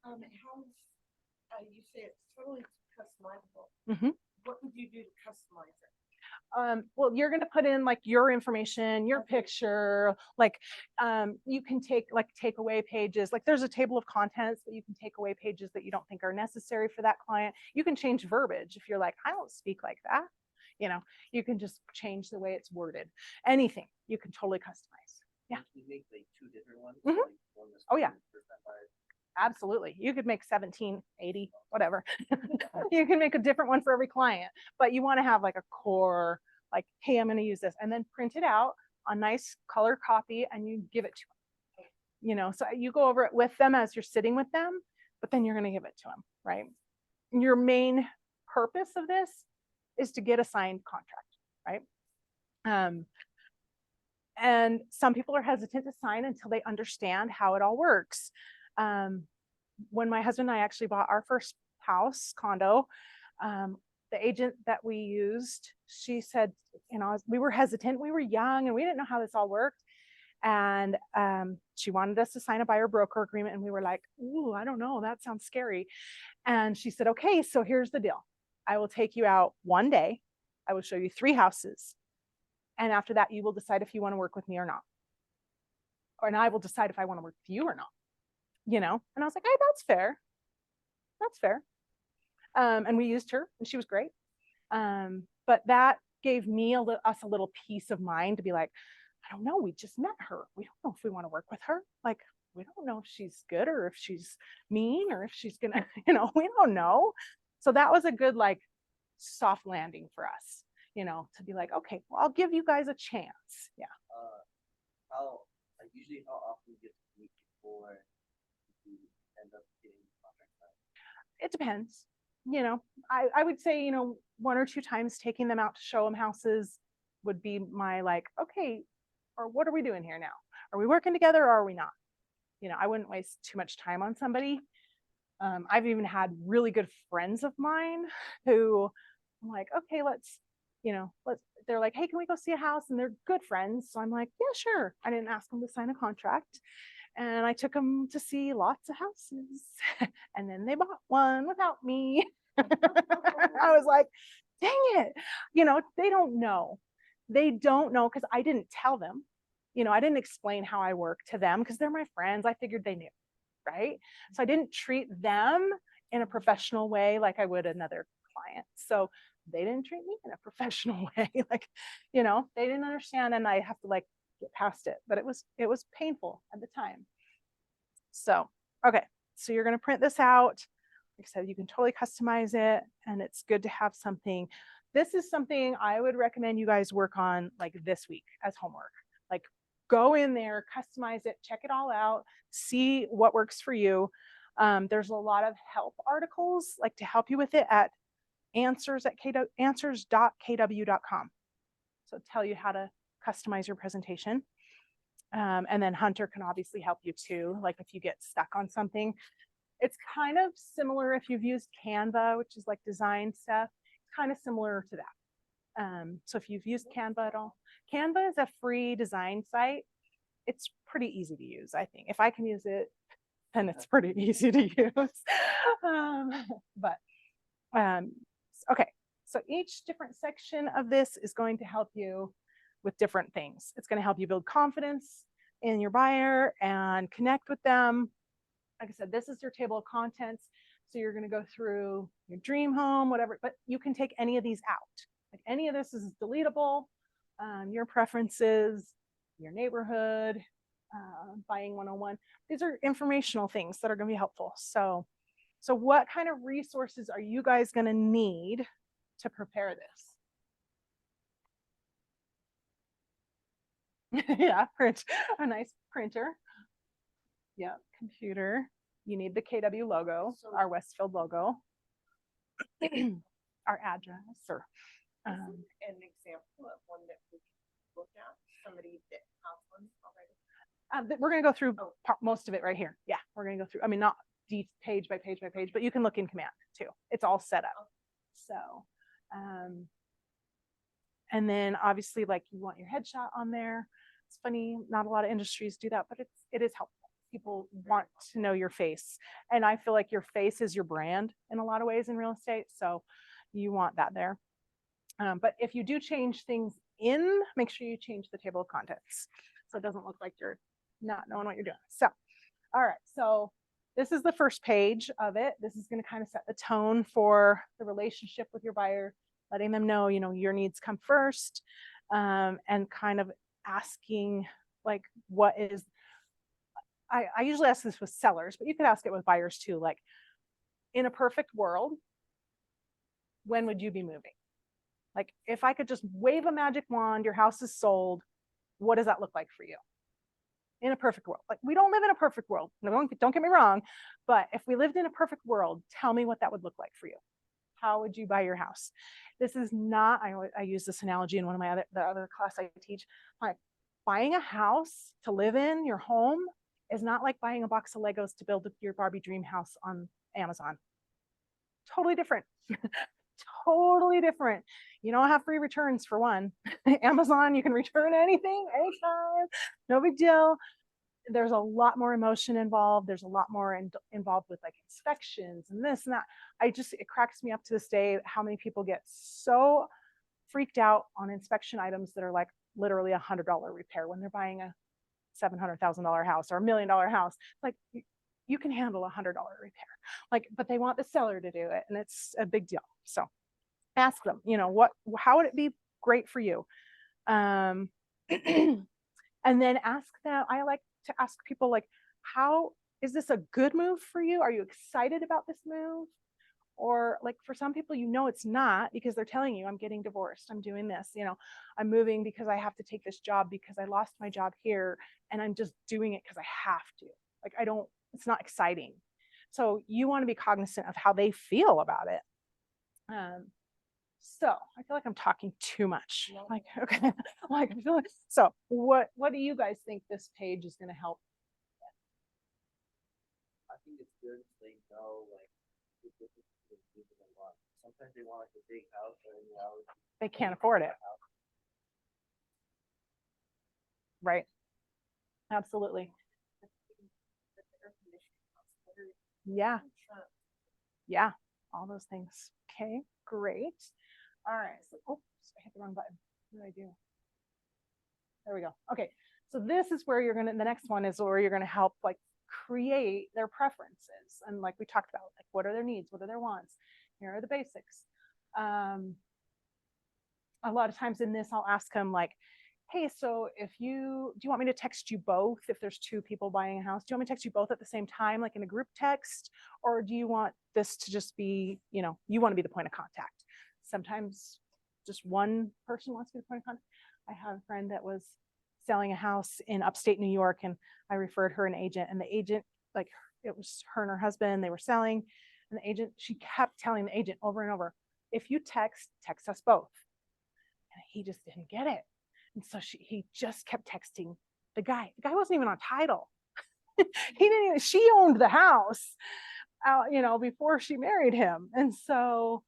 How, you say it's totally customizable. Mhm. What would you do to customize it? Well, you're going to put in like your information, your picture, like you can take away pages. Like there's a table of contents that you can take away pages that you don't think are necessary for that client. You can change verbiage if you're like, I don't speak like that. You can just change the way it's worded. Anything you can totally customize. Yeah. You make like 2 different ones. Mhm. Like one that's Oh, yeah. first-time buyers. Absolutely. You could make 17, 80, whatever. You can make a different one for every client, but you want to have like a core, like, hey, I'm going to use this, and then print it out on nice color copy and you give it to them. So you go over it with them as you're sitting with them, but then you're going to give it to them, right? Your main purpose of this is to get a signed contract, right? And some people are hesitant to sign until they understand how it all works. When my husband and I actually bought our first house condo, the agent that we used, she said, we were hesitant, we were young, and we didn't know how this all worked. And she wanted us to sign a buyer broker agreement. And we were like, ooh, I don't know, that sounds scary. And she said, okay, so here's the deal. I will take you out one day. I will show you 3 houses. And after that, you will decide if you want to work with me or not. And I will decide if I want to work with you or not. And I was like, hey, that's fair. That's fair. And we used her and she was great. But that gave me us a little peace of mind to be like, I don't know, we just met her. We don't know if we want to work with her. Like, we don't know if she's good or if she's mean or if she's gonna, we don't know. So that was a good like soft landing for us, to be like, okay, well, I'll give you guys a chance. Yeah. Usually how often you get to meet before you end up getting the contract signed? It depends. I would say, 1 or 2 times taking them out to show them houses would be my like, okay, or what are we doing here now? Are we working together or are we not? I wouldn't waste too much time on somebody. I've even had really good friends of mine who I'm like, okay, they're like, hey, can we go see a house? And they're good friends. So I'm like, yeah, sure. I didn't ask them to sign a contract. And I took them to see lots of houses. And then they bought one without me. I was like, dang it. They don't know. They don't know because I didn't tell them. I didn't explain how I work to them because they're my friends. I figured they knew. Right. So I didn't treat them in a professional way like I would another client. So they didn't treat me in a professional way. Like, they didn't understand and I have to like get past it. But it was painful at the time. So, okay. So you're going to print this out. Like I said, you can totally customize it and it's good to have something. This is something I would recommend you guys work on like this week as homework. Like go in there, customize it, check it all out, see what works for you. There's a lot of help articles like to help you with it at answers.kw.com. So tell you how to customize your presentation. And then Hunter can obviously help you too. Like if you get stuck on something, it's kind of similar if you've used Canva, which is like design stuff, it's kind of similar to that. So if you've used Canva at all, Canva is a free design site. It's pretty easy to use, I think. If I can use it, then it's pretty easy to use. Okay, so each different section of this is going to help you with different things. It's going to help you build confidence in your buyer and connect with them. Like I said, this is your table of contents. So you're going to go through your dream home, whatever, but you can take any of these out. Like any of this is deletable, your preferences, your neighborhood, buying 101. These are informational things that are going to be helpful. So what kind of resources are you guys going to need to prepare this? Yeah, print a nice printer. Yeah, computer. You need the KW logo, our Westfield logo, our address, or an example of one that we can look at, somebody that has one already. we're going to go through most of it right here. Yeah, we're going to go through. I mean, not page by page by page, but you can look in Command too. It's all set up. So, and then obviously, like you want your headshot on there. It's funny, not a lot of industries do that, but it is helpful. People want to know your face. And I feel like your face is your brand in a lot of ways in real estate. So you want that there. But if you do change things make sure you change the table of contents. So it doesn't look like you're not knowing what you're doing. So, all right. So this is the first page of it. This is going to kind of set the tone for the relationship with your buyer, letting them know, your needs come first, and kind of asking like, what is, I usually ask this with sellers, but you could ask it with buyers too. Like in a perfect world, when would you be moving? Like if I could just wave a magic wand, your house is sold. What does that look like for you? In a perfect world. Like we don't live in a perfect world. No, don't get me wrong. But if we lived in a perfect world, tell me what that would look like for you. How would you buy your house? This is not, I use this analogy in one of my other class I teach. Like buying a house to live in, your home, is not like buying a box of Legos to build your Barbie dream house on Amazon. Totally different. Totally different. You don't have free returns for one. Amazon, you can return anything, anytime. No big deal. There's a lot more emotion involved. There's a lot more involved with like inspections and this and that. It cracks me up to this day how many people get so freaked out on inspection items that are like literally $100 repair when they're buying a $700,000 house or $1 million house. Like you can handle $100 repair. Like, but they want the seller to do it, and it's a big deal. So ask them, how would it be great for you? And then ask them. I like to ask people, like, how is this a good move for you? Are you excited about this move? Or like for some people, it's not, because they're telling you, I'm getting divorced, I'm doing this, I'm moving because I have to take this job because I lost my job here, and I'm just doing it because I have to. Like, it's not exciting. So you want to be cognizant of how they feel about it. So I feel like I'm talking too much. Like, okay, like I feel like, so what do you guys think this page is going to help? I think it's good so they know, like, the difference between people they want. Sometimes they want like a big house, but in reality, They can't afford it. Right. Absolutely. Yeah. Yeah. All those things. Okay, great. All right. So, I hit the wrong button. What did I do? There we go. Okay. So this is where the next one is where you're going to help like create their preferences. And like we talked about, like, what are their needs? What are their wants? Here are the basics. A lot of times in this, I'll ask them like, hey, so do you want me to text you both if there's two people buying a house? Do you want me to text you both at the same time, like in a group text? Or do you want this to just be, you want to be the point of contact? Sometimes just one person wants to be the point of contact. I have a friend that was selling a house in upstate New York, and I referred her an agent, and the agent, like, it was her and her husband, they were selling, and the agent, she kept telling the agent over and over, if you text us both. And he just didn't get it. And so he just kept texting the guy. The guy wasn't even on title. She owned the house, before she married him. And so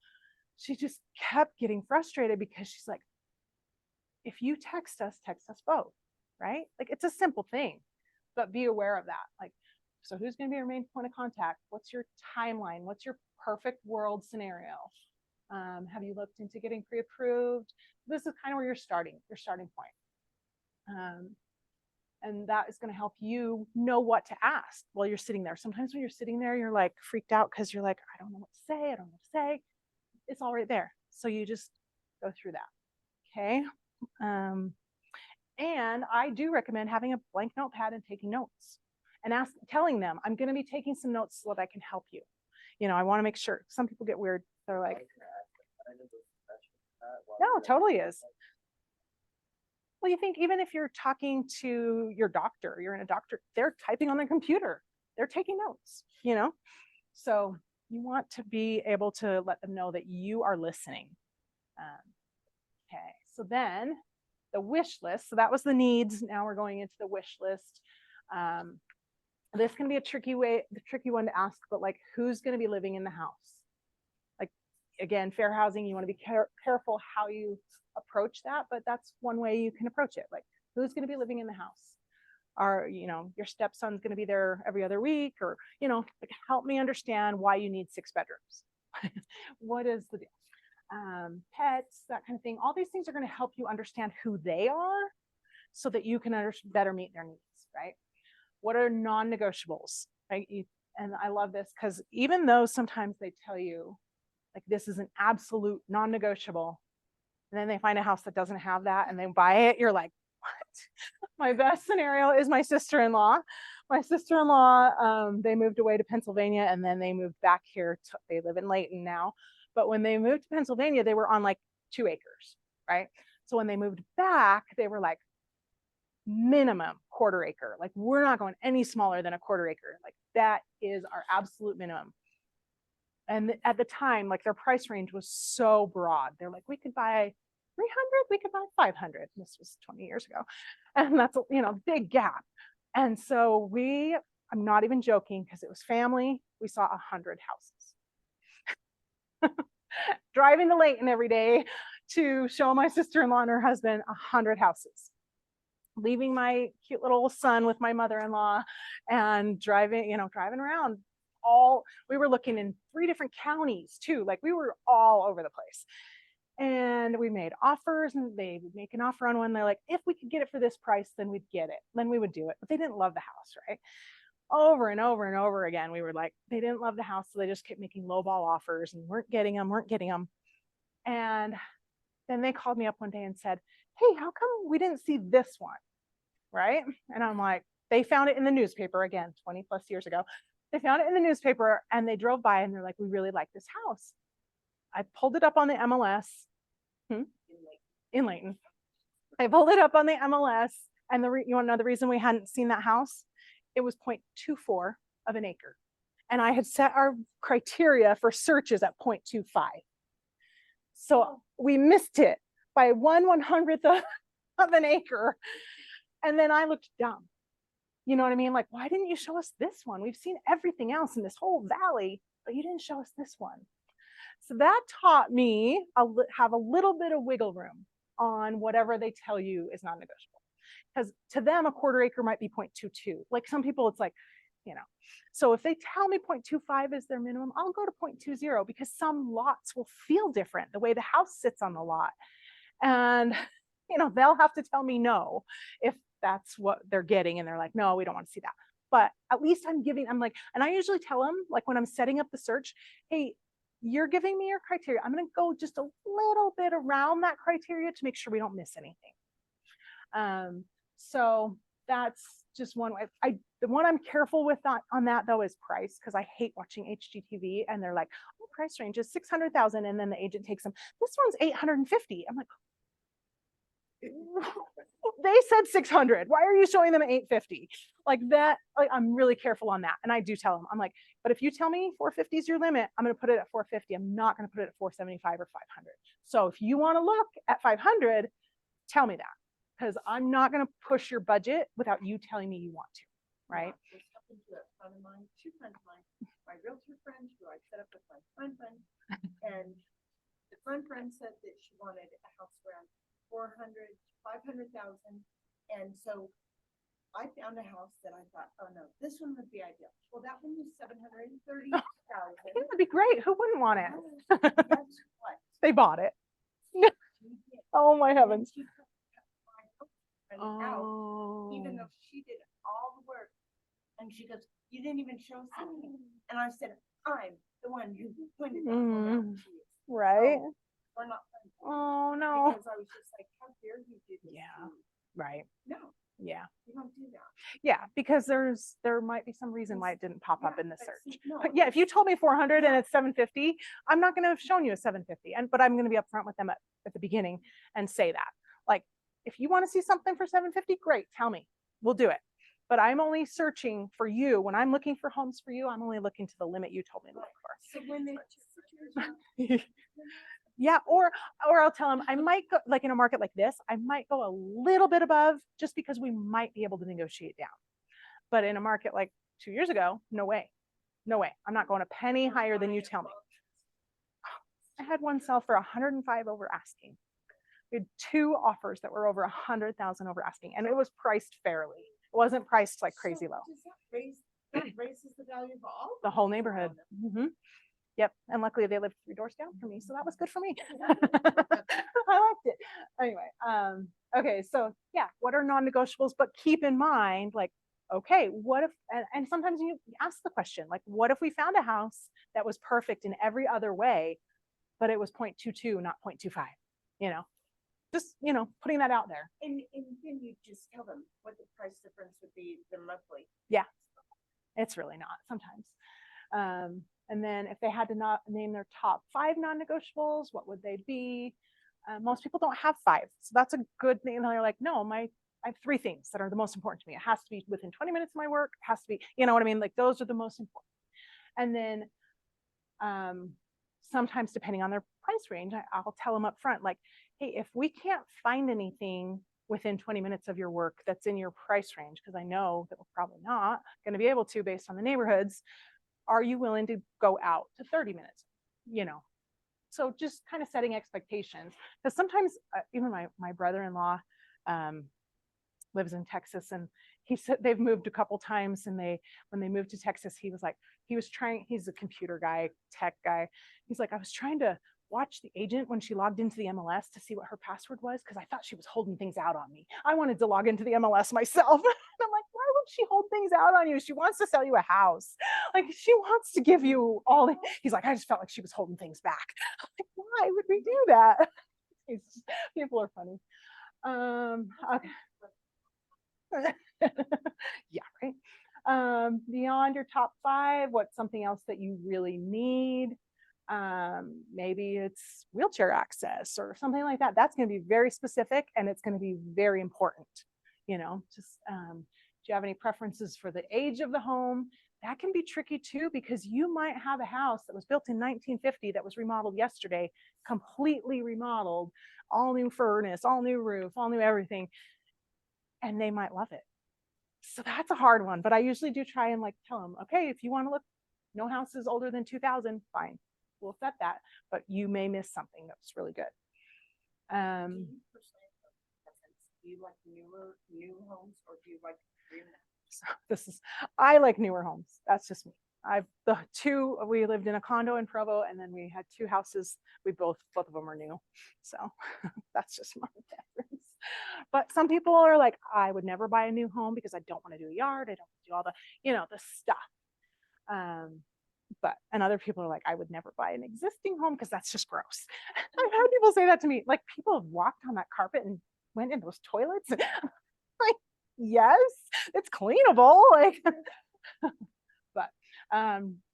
she just kept getting frustrated because she's like, if you text us both, right? Like, it's a simple thing, but be aware of that. Like, so who's going to be your main point of contact? What's your timeline? What's your perfect world scenario? Have you looked into getting pre-approved? This is kind of where your starting point. And that is going to help you know what to ask while you're sitting there. Sometimes when you're sitting there, you're like freaked out because you're like, I don't know what to say. I don't know what to say. It's all right there. So you just go through that. Okay. And I do recommend having a blank notepad and taking notes and telling them, I'm going to be taking some notes so that I can help you. I want to make sure. Some people get weird. They're like, no, totally is. Well, you think even if you're talking to your doctor, you're in a doctor, they're typing on their computer, they're taking notes, So you want to be able to let them know that you are listening. Okay, so then the wish list. So that was the needs. Now we're going into the wish list. This can be a tricky one to ask, but like, who's going to be living in the house? Like, again, fair housing, you want to be careful how you approach that, but that's one way you can approach it. Like, who's going to be living in the house? Are, your stepson's going to be there every other week? Or, like, help me understand why you need 6 bedrooms. What is the deal? Pets, that kind of thing. All these things are going to help you understand who they are so that you can better meet their needs, right? What are non-negotiables, right? And I love this because even though sometimes they tell you, like, this is an absolute non-negotiable, and then they find a house that doesn't have that and they buy it, you're like, what? My best scenario is my sister-in-law. My sister-in-law, they moved away to Pennsylvania, and then they moved back here. They live in Layton now. But when they moved to Pennsylvania, they were on like 2 acres, right? So when they moved back, they were like, minimum 1/4 acre. Like, we're not going any smaller than a 1/4 acre. Like, that is our absolute minimum. And at the time, like, their price range was so broad. They're like, we could buy 300, we could buy 500. This was 20 years ago. And that's, big gap. And so I'm not even joking, because it was family. We saw 100 houses. Driving to Layton every day to show my sister-in-law and her husband 100 houses. Leaving my cute little son with my mother-in-law and driving around. We were looking in 3 different counties too. Like, we were all over the place. And we made offers, and they would make an offer on one. They're like, if we could get it for this price, then we'd get it. Then we would do it. But they didn't love the house, right? over and over and over again. We were like, they didn't love the house, so they just kept making lowball offers and weren't getting them. And then they called me up one day and said, hey, how come we didn't see this one? Right? And I'm like, they found it in the newspaper again, 20 plus years ago. They found it in the newspaper and they drove by and they're like, we really like this house. I pulled it up on the MLS in Layton. I pulled it up on the MLS, and you want to know the reason we hadn't seen that house? It was 0.24 of an acre. And I had set our criteria for searches at 0.25. So we missed it by 1/100th of an acre. And then I looked dumb. You know what I mean? Like, why didn't you show us this one? We've seen everything else in this whole valley, but you didn't show us this one. So that taught me have a little bit of wiggle room on whatever they tell you is non-negotiable. Because to them, a quarter acre might be 0.22. Like some people, it's like, you know. So if they tell me 0.25 is their minimum, I'll go to 0.20 because some lots will feel different the way the house sits on the lot. And, you know, they'll have to tell me no if that's what they're getting. And they're like, no, we don't want to see that. But at least I'm like, and I usually tell them, like when I'm setting up the search, hey, you're giving me your criteria. I'm going to go just a little bit around that criteria to make sure we don't miss anything. So that's just one way. The one I'm careful with on that though is price, because I hate watching HGTV and they're like, oh, price range is 600,000, and then the agent takes them, this one's 850. I'm like, they said 600. Why are you showing them 850? Like that, like I'm really careful on that. And I do tell them, I'm like, but if you tell me 450 is your limit, I'm going to put it at 450. I'm not going to put it at 475 or 500. So if you want to look at 500, tell me that, because I'm not going to push your budget without you telling me you want to, right? There's something to a friend of mine, two friends of mine, my realtor friend who I set up with my friend, and the friend said that she wanted a house around 400, 500,000. And so I found a house that I thought, oh no, this one would be ideal. Well, that one was 730,000. It would be great. Who wouldn't want it? Guess what? They bought it. She did. Oh my And heavens. she put my husband out, even though she did all the work. And she goes, you didn't even show us anything. And I said, I'm the one who pointed that one out to you. Right. So we're not friends. Oh no. Because I was just like, how dare you do this? Yeah. to me? Right. No, Yeah. you don't do that. Yeah. Because there might be some reason why it didn't pop up Yeah, in the but search. see, no, But yeah, if you it's- told me 400 and it's 750, I'm not going to have shown you a 750. But I'm going to be upfront with them at the beginning and say that. Like, if you want to see something for 750, great, tell me. We'll do it. But I'm only searching for you. When I'm looking for homes for you, I'm only looking to the limit you told me to look for. So when they Yeah, or I'll tell them I might go, like in a market like this, I might go a little bit above just because we might be able to negotiate down. But in a market like 2 years ago, no way. No way. I'm not going a penny higher than you tell me. I had one sell for 105 over asking. We had 2 offers that were over 100,000 over asking, and it was priced fairly. It wasn't priced like crazy low. Does that raises the value of all The whole neighborhood. Yep. And luckily they lived 3 doors down from me, so that was good for me. I liked it. Anyway, okay, so yeah, what are non-negotiables? But keep in mind, like, okay, what if, and sometimes you ask the question, like, what if we found a house that was perfect in every other way, but it was 0.22, not 0.25, you know? Just, you know, putting that out there. And then you just tell them what the price difference would be their monthly. Yeah, it's really not sometimes. And then if they had to not name their top 5 non-negotiables, what would they be? Most people don't have 5. So that's a good thing. And they're like, no, I have 3 things that are the most important to me. It has to be within 20 minutes of my work. It has to be, you know what I mean? Like those are the most important. And then sometimes depending on their price range, I'll tell them up front, like, hey, if we can't find anything within 20 minutes of your work that's in your price range, because I know that we're probably not going to be able to based on the neighborhoods, are you willing to go out to 30 minutes? You know, so just kind of setting expectations, because sometimes even my brother-in-law lives in Texas, and he said they've moved a couple times, and when they moved to Texas, he was like, he's a computer guy, tech guy. He's like, I was trying to watch the agent when she logged into the MLS to see what her password was, because I thought she was holding things out on me. I wanted to log into the MLS myself. And I'm like, why would she hold things out on you? She wants to sell you a house. Like she wants to give you all the, he's like, I just felt like she was holding things back. I'm like, why would we do that? People are funny. Okay. Yeah, right. Beyond your top 5, what's something else that you really need? Maybe it's wheelchair access or something like that. That's going to be very specific and it's going to be very important. You know, just do you have any preferences for the age of the home? That can be tricky too, because you might have a house that was built in 1950 that was remodeled yesterday, completely remodeled, all new furnace, all new roof, all new everything, and they might love it. So that's a hard one, but I usually do try and like tell them, okay, if you want to look, no house is older than 2000, fine, we'll set that, but you may miss something that's really good. Do you personally have a preference? Do you like new homes or do you like So I like newer homes. That's just me. We lived in a condo in Provo and then we had 2 houses. Both of them are new. So that's just my preference. But some people are like, I would never buy a new home because I don't want to do a yard. I don't want to do all the, the stuff. And other people are like, I would never buy an existing home because that's just gross. I've heard people say that to me. Like people have walked on that carpet and went in those toilets. Like, yes, it's cleanable. Like, but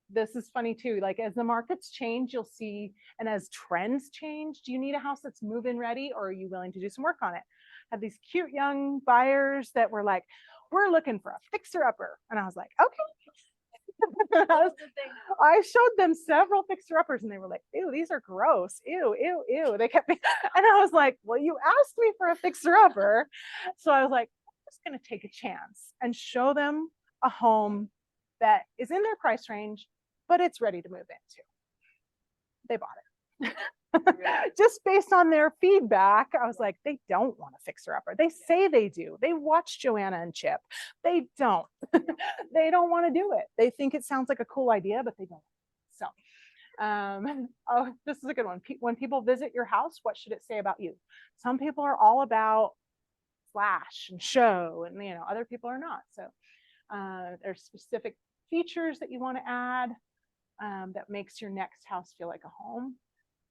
this is funny too. Like as the markets change, you'll see, and as trends change, do you need a house that's move-in ready or are you willing to do some work on it? I had these cute young buyers that were like, we're looking for a fixer-upper. And I was like, okay. I showed them several fixer-uppers and they were like, ew, these are gross. Ew, ew, ew. They kept me, and I was like, well, you asked me for a fixer-upper. So I was like, I'm just going to take a chance and show them a home that is in their price range, but it's ready to move into. They bought it. Just based on their feedback, I was like, they don't want a fixer-upper. They say they do. They watch Joanna and Chip. They don't. They don't want to do it. They think it sounds like a cool idea, but they don't. So, oh, this is a good one. When people visit your house, what should it say about you? Some people are all about flash and show, and other people are not. So, there's specific features that you want to add that makes your next house feel like a home,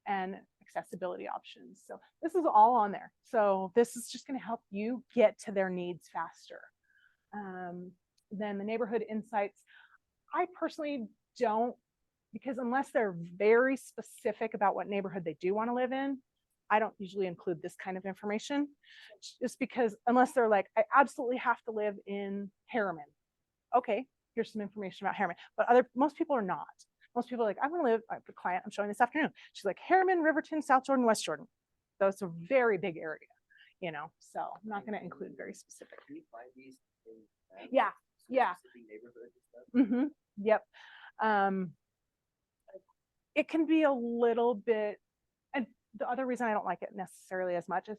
and accessibility options. So this is all on there. So this is just going to help you get to their needs faster. Then the neighborhood insights, I personally don't, because unless they're very specific about what neighborhood they do want to live in, I don't usually include this kind of information, just because unless they're like, I absolutely have to live in Harriman. Okay, here's some information about Harriman, but most people are not. Most people are like, I want to live, I have a client I'm showing this afternoon. She's like, Harriman, Riverton, South Jordan, West Jordan. That's a very big area, so I'm not going to include very specific. Can you find these in Yeah. neighborhoods and stuff? Yep. It can be a little bit, and the other reason I don't like it necessarily as much is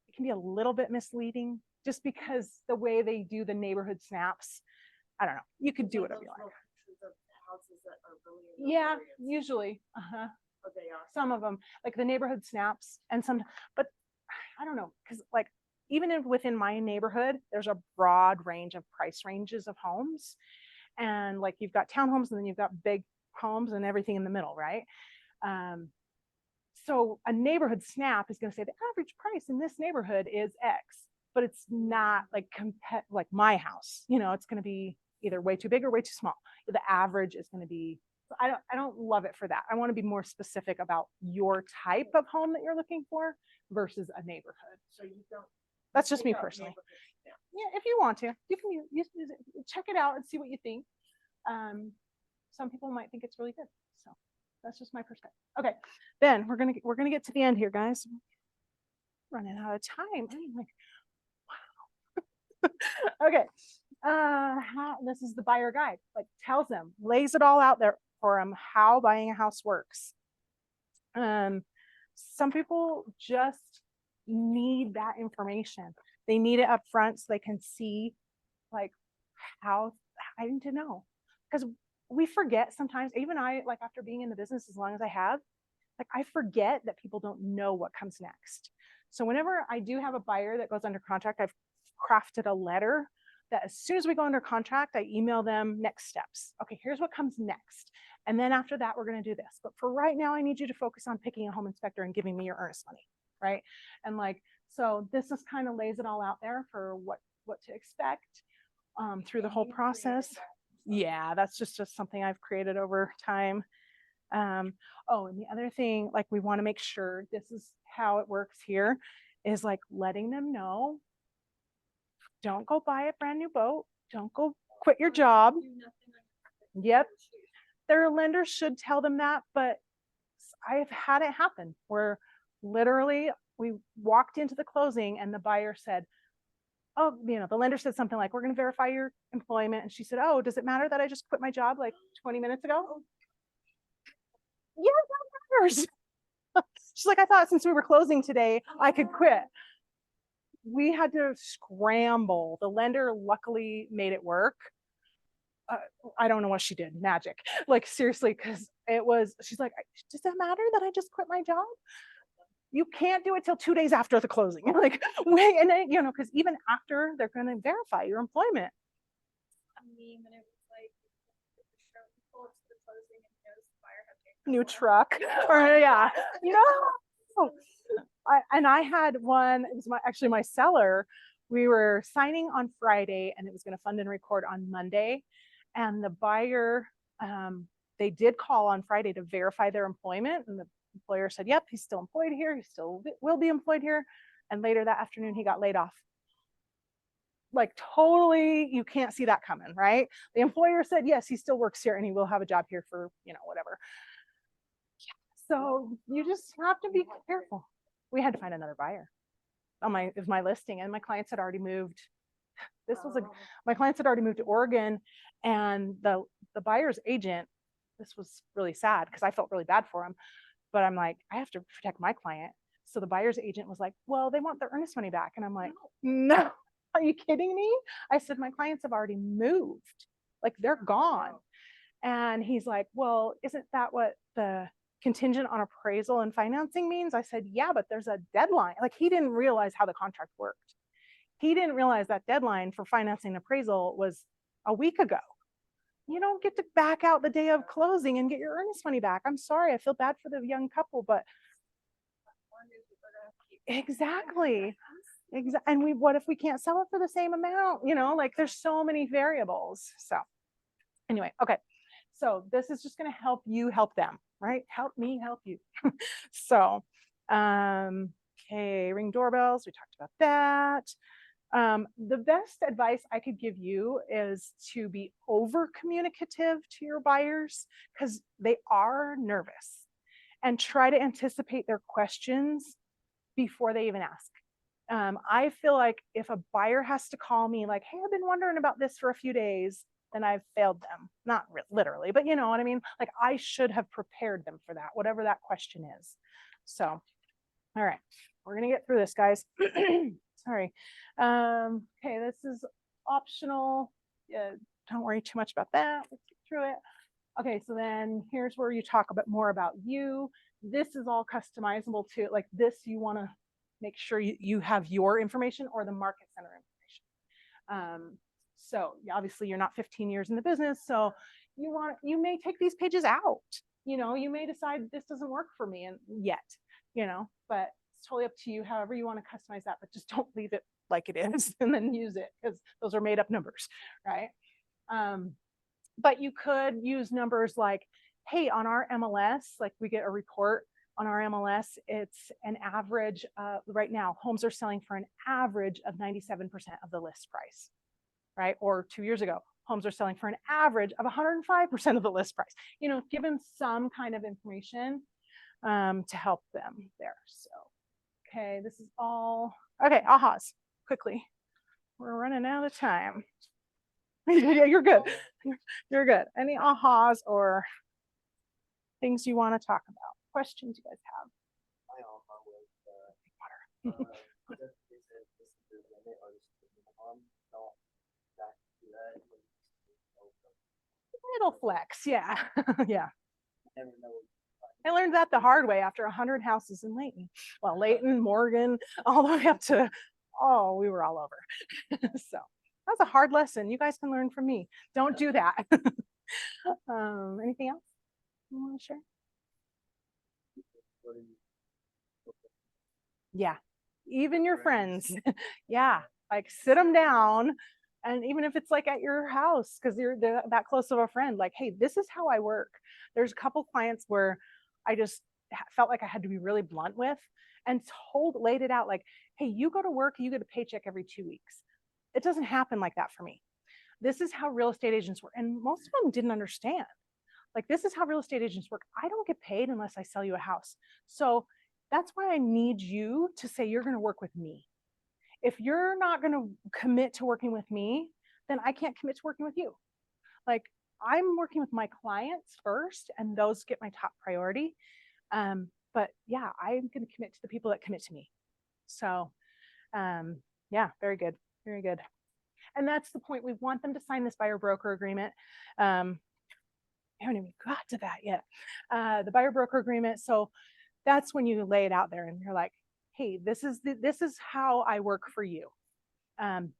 it can be a little bit misleading just because the way they do the neighborhood snaps, I don't know, you could do whatever you like. houses that are really in those Yeah, areas? usually. Or they are. Some of them, like the neighborhood snaps, and some, but I don't know, because like even within my neighborhood, there's a broad range of price ranges of homes, and like you've got townhomes, and then you've got big homes, and everything in the middle, right? So a neighborhood snap is going to say the average price in this neighborhood is X, but it's not like like my house. It's going to be either way too big or way too small. The average is going to be. I don't love it for that. I want to be more specific about your type of home that you're looking for versus a neighborhood. So you don't. That's just me take out personally. neighborhoods. Yeah. Yeah, if you want to, you can use it, check it out and see what you think. Some people might think it's really good. So that's just my perspective. Okay, then we're gonna get to the end here, guys. Running out of time. I'm like, wow. Okay. This is the buyer guide. Like tells them, lays it all out there for them how buying a house works. Some people just need that information. They need it up front so they can see like how I need to know, because we forget sometimes. Even I, like after being in the business as long as I have, like I forget that people don't know what comes next. So whenever I do have a buyer that goes under contract, I've crafted a letter that as soon as we go under contract, I email them next steps. Okay, here's what comes next. And then after that, we're going to do this. But for right now, I need you to focus on picking a home inspector and giving me your earnest money, right? And like, so this just kind of lays it all out there for what to expect through the whole process. Yeah, that's just something I've created over time. Oh, and the other thing, like we want to make sure this is how it works here, is like letting them know, don't go buy a brand new boat. Don't go quit your job. Yep. Their lender should tell them that, but I've had it happen where literally we walked into the closing and the buyer said, oh, the lender said something like, we're going to verify your employment. And she said, oh, does it matter that I just quit my job like 20 minutes ago? Yeah, that matters. She's like, I thought since we were closing today, I could quit. We had to scramble. The lender luckily made it work. I don't know what she did, magic. Like seriously, because she's like, does that matter that I just quit my job? You can't do it till 2 days after the closing. Like, wait, and then, because even after they're going to verify your employment. New truck, or yeah, I had one. It was actually my seller. We were signing on Friday, and it was going to fund and record on Monday. And the buyer, they did call on Friday to verify their employment, and the employer said, "Yep, he's still employed here. He still will be employed here." And later that afternoon, he got laid off. Like totally, you can't see that coming, right? The employer said, "Yes, he still works here, and he will have a job here for whatever." So you just have to be careful. We had to find another buyer on my listing, and my clients had already moved. My clients had already moved to Oregon, and the buyer's agent. This was really sad because I felt really bad for him, but I'm like, I have to protect my client. So the buyer's agent was like, well, they want their earnest money back, and I'm like, no, are you kidding me? I said, my clients have already moved, like they're gone. And he's like, well, isn't that what the contingent on appraisal and financing means? I said, yeah, but there's a deadline. Like he didn't realize how the contract worked. He didn't realize that deadline for financing appraisal was a week ago. You don't get to back out the day of closing and get your earnest money back. I'm sorry, I feel bad for the young couple, but exactly. And what if we can't sell it for the same amount? Like there's so many variables. So anyway, okay. So this is just going to help you help them, right? Help me help you. So, okay, ring doorbells. We talked about that. The best advice I could give you is to be over communicative to your buyers because they are nervous, and try to anticipate their questions before they even ask. I feel like if a buyer has to call me like, hey, I've been wondering about this for a few days, then I've failed them. Not literally, but you know what I mean? Like I should have prepared them for that, whatever that question is. So, all right, we're going to get through this, guys. Sorry. Okay, this is optional. Don't worry too much about that. Let's get through it. Okay, so then here's where you talk a bit more about you. This is all customizable too. Like this, you want to make sure you have your information or the market center information. So obviously you're not 15 years in the business. So you may take these pages out, you may decide this doesn't work for me yet, but it's totally up to you, however you want to customize that, but just don't leave it like it is and then use it because those are made up numbers, right? But you could use numbers like, hey, on our MLS, like we get a report on our MLS, it's an average, right now, homes are selling for an average of 97% of the list price. Right? Or 2 years ago, homes are selling for an average of 105% of the list price. Give them some kind of information to help them there. So, okay, this is all, okay, ahas, quickly. We're running out of time. Yeah, you're good. You're good. Any ahas or things you want to talk about? Questions you guys have? My aha was water. They said this is the limit or this is the minimum. No, back to that. It'll flex, yeah. Yeah. Never know. I learned that the hard way after 100 houses in Layton. Well, Layton, Morgan, all the way up to, we were all over. So, That was a hard lesson. You guys can learn from me. Don't do that. Anything else you want to share? What do you- Yeah. Even your Friends. friends. Yeah. Like sit them down. And even if it's like at your house, because you're that close of a friend, like, hey, this is how I work. There's a couple clients where I just felt like I had to be really blunt with and laid it out like, hey, you go to work, you get a paycheck every 2 weeks. It doesn't happen like that for me. This is how real estate agents work. And most of them didn't understand. Like, this is how real estate agents work. I don't get paid unless I sell you a house. So that's why I need you to say you're going to work with me. If you're not going to commit to working with me, then I can't commit to working with you. Like, I'm working with my clients first, and those get my top priority. But yeah, I'm going to commit to the people that commit to me. So yeah, very good. Very good. And that's the point. We want them to sign this buyer broker agreement. I haven't even got to that yet. The buyer broker agreement. So that's when you lay it out there and you're like, hey, this is how I work for you.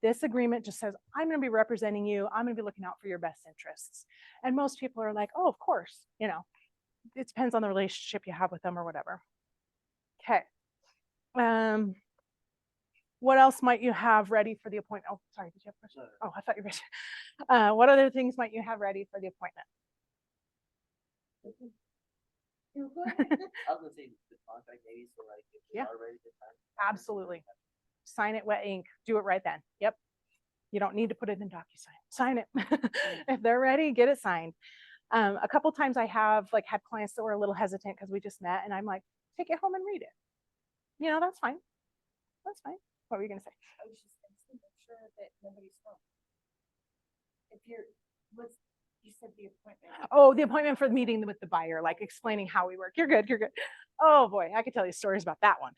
This agreement just says, I'm going to be representing you. I'm going to be looking out for your best interests. And most people are like, oh, of course, it depends on the relationship you have with them or whatever. Okay. What else might you have ready for the appointment? Oh, sorry, did you have a question? Oh, I thought you were. What other things might you have ready for the appointment? I was gonna say the contract maybe, so like if they Yeah. are ready to sign. Absolutely. Sign it wet ink. Do it right then. Yep. You don't need to put it in DocuSign. Sign it. If they're ready, get it signed. A couple times I have had clients that were a little hesitant because we just met, and I'm like, take it home and read it. That's fine. That's fine. What were you gonna say? I was just gonna say, make sure that nobody's home. If you said the appointment. Oh, the appointment for the meeting with the buyer, like explaining how we work. You're good. You're good. Oh boy, I could tell you stories about that one.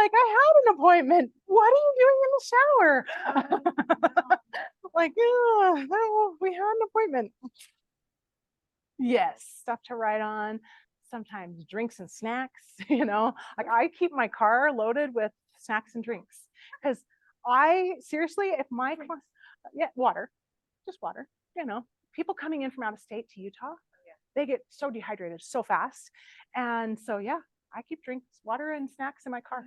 Like, I had an appointment. What are you doing in the shower? Like, yeah, no, we had an appointment. Yes, stuff to write on. Sometimes drinks and snacks, like I keep my car loaded with snacks and drinks because I seriously, if my water, just water, people coming in from out of state to Utah, they get so dehydrated so fast. And so, yeah, I keep drinks, water and snacks in my car.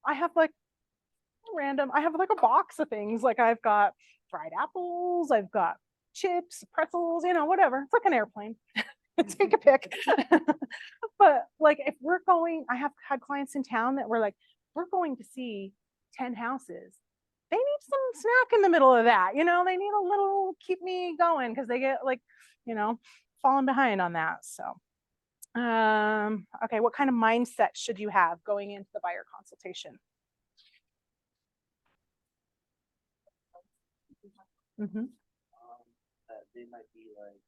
I have I have a box of things. Like I've got fried apples, I've got chips, pretzels, whatever. It's like an airplane. Take a pick. But if we're going, I have had clients in town that were like, we're going to see 10 houses. They need some snack in the middle of that. They need a little keep me going because they get falling behind on that. So, okay, what kind of mindset should you have going into the buyer consultation? Mm-hmm. They might be like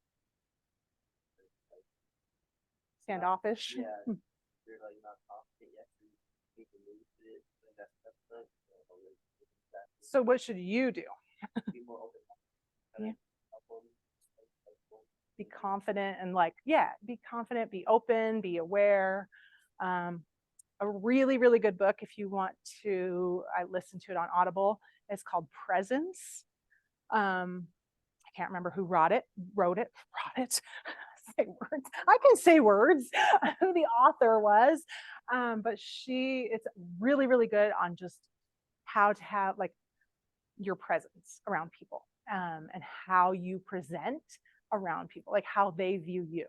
Standoffish. yeah, they're like not confident yet to make a move to it. And that's So what should you do? be more open. Yeah. Be confident and be confident, be open, be aware. A really, really good book if you want to, I listened to it on Audible. It's called Presence. I can't remember who wrote it. Say words. I can say words. Who the author was, but it's really, really good on just how to have your presence around people, and how you present around people, how they view you.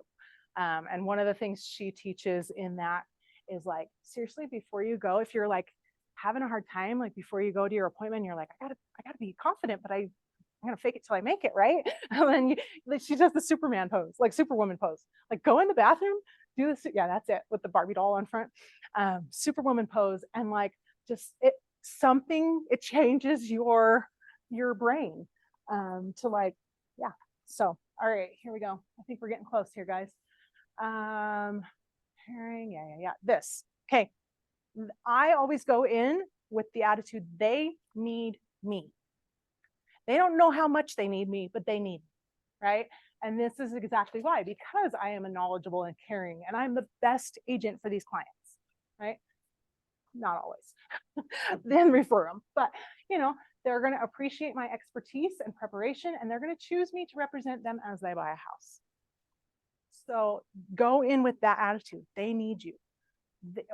And one of the things she teaches in that is seriously, before you go, if you're having a hard time, before you go to your appointment, you're like, I gotta be confident, but I'm gonna fake it till I make it, right? And then she does the Superman pose, Superwoman pose. Go in the bathroom, do this. Yeah, that's it, with the Barbie doll on front. Superwoman pose, and it changes your brain to yeah. So, all right, here we go. I think we're getting close here, guys. Pairing, yeah. This, okay. I always go in with the attitude, they need me. They don't know how much they need me, but they need me, right? And this is exactly why, because I am a knowledgeable and caring, and I'm the best agent for these clients, right? not always, then refer them. But, you know, they're going to appreciate my expertise and preparation, and they're going to choose me to represent them as they buy a house. So go in with that attitude. They need you.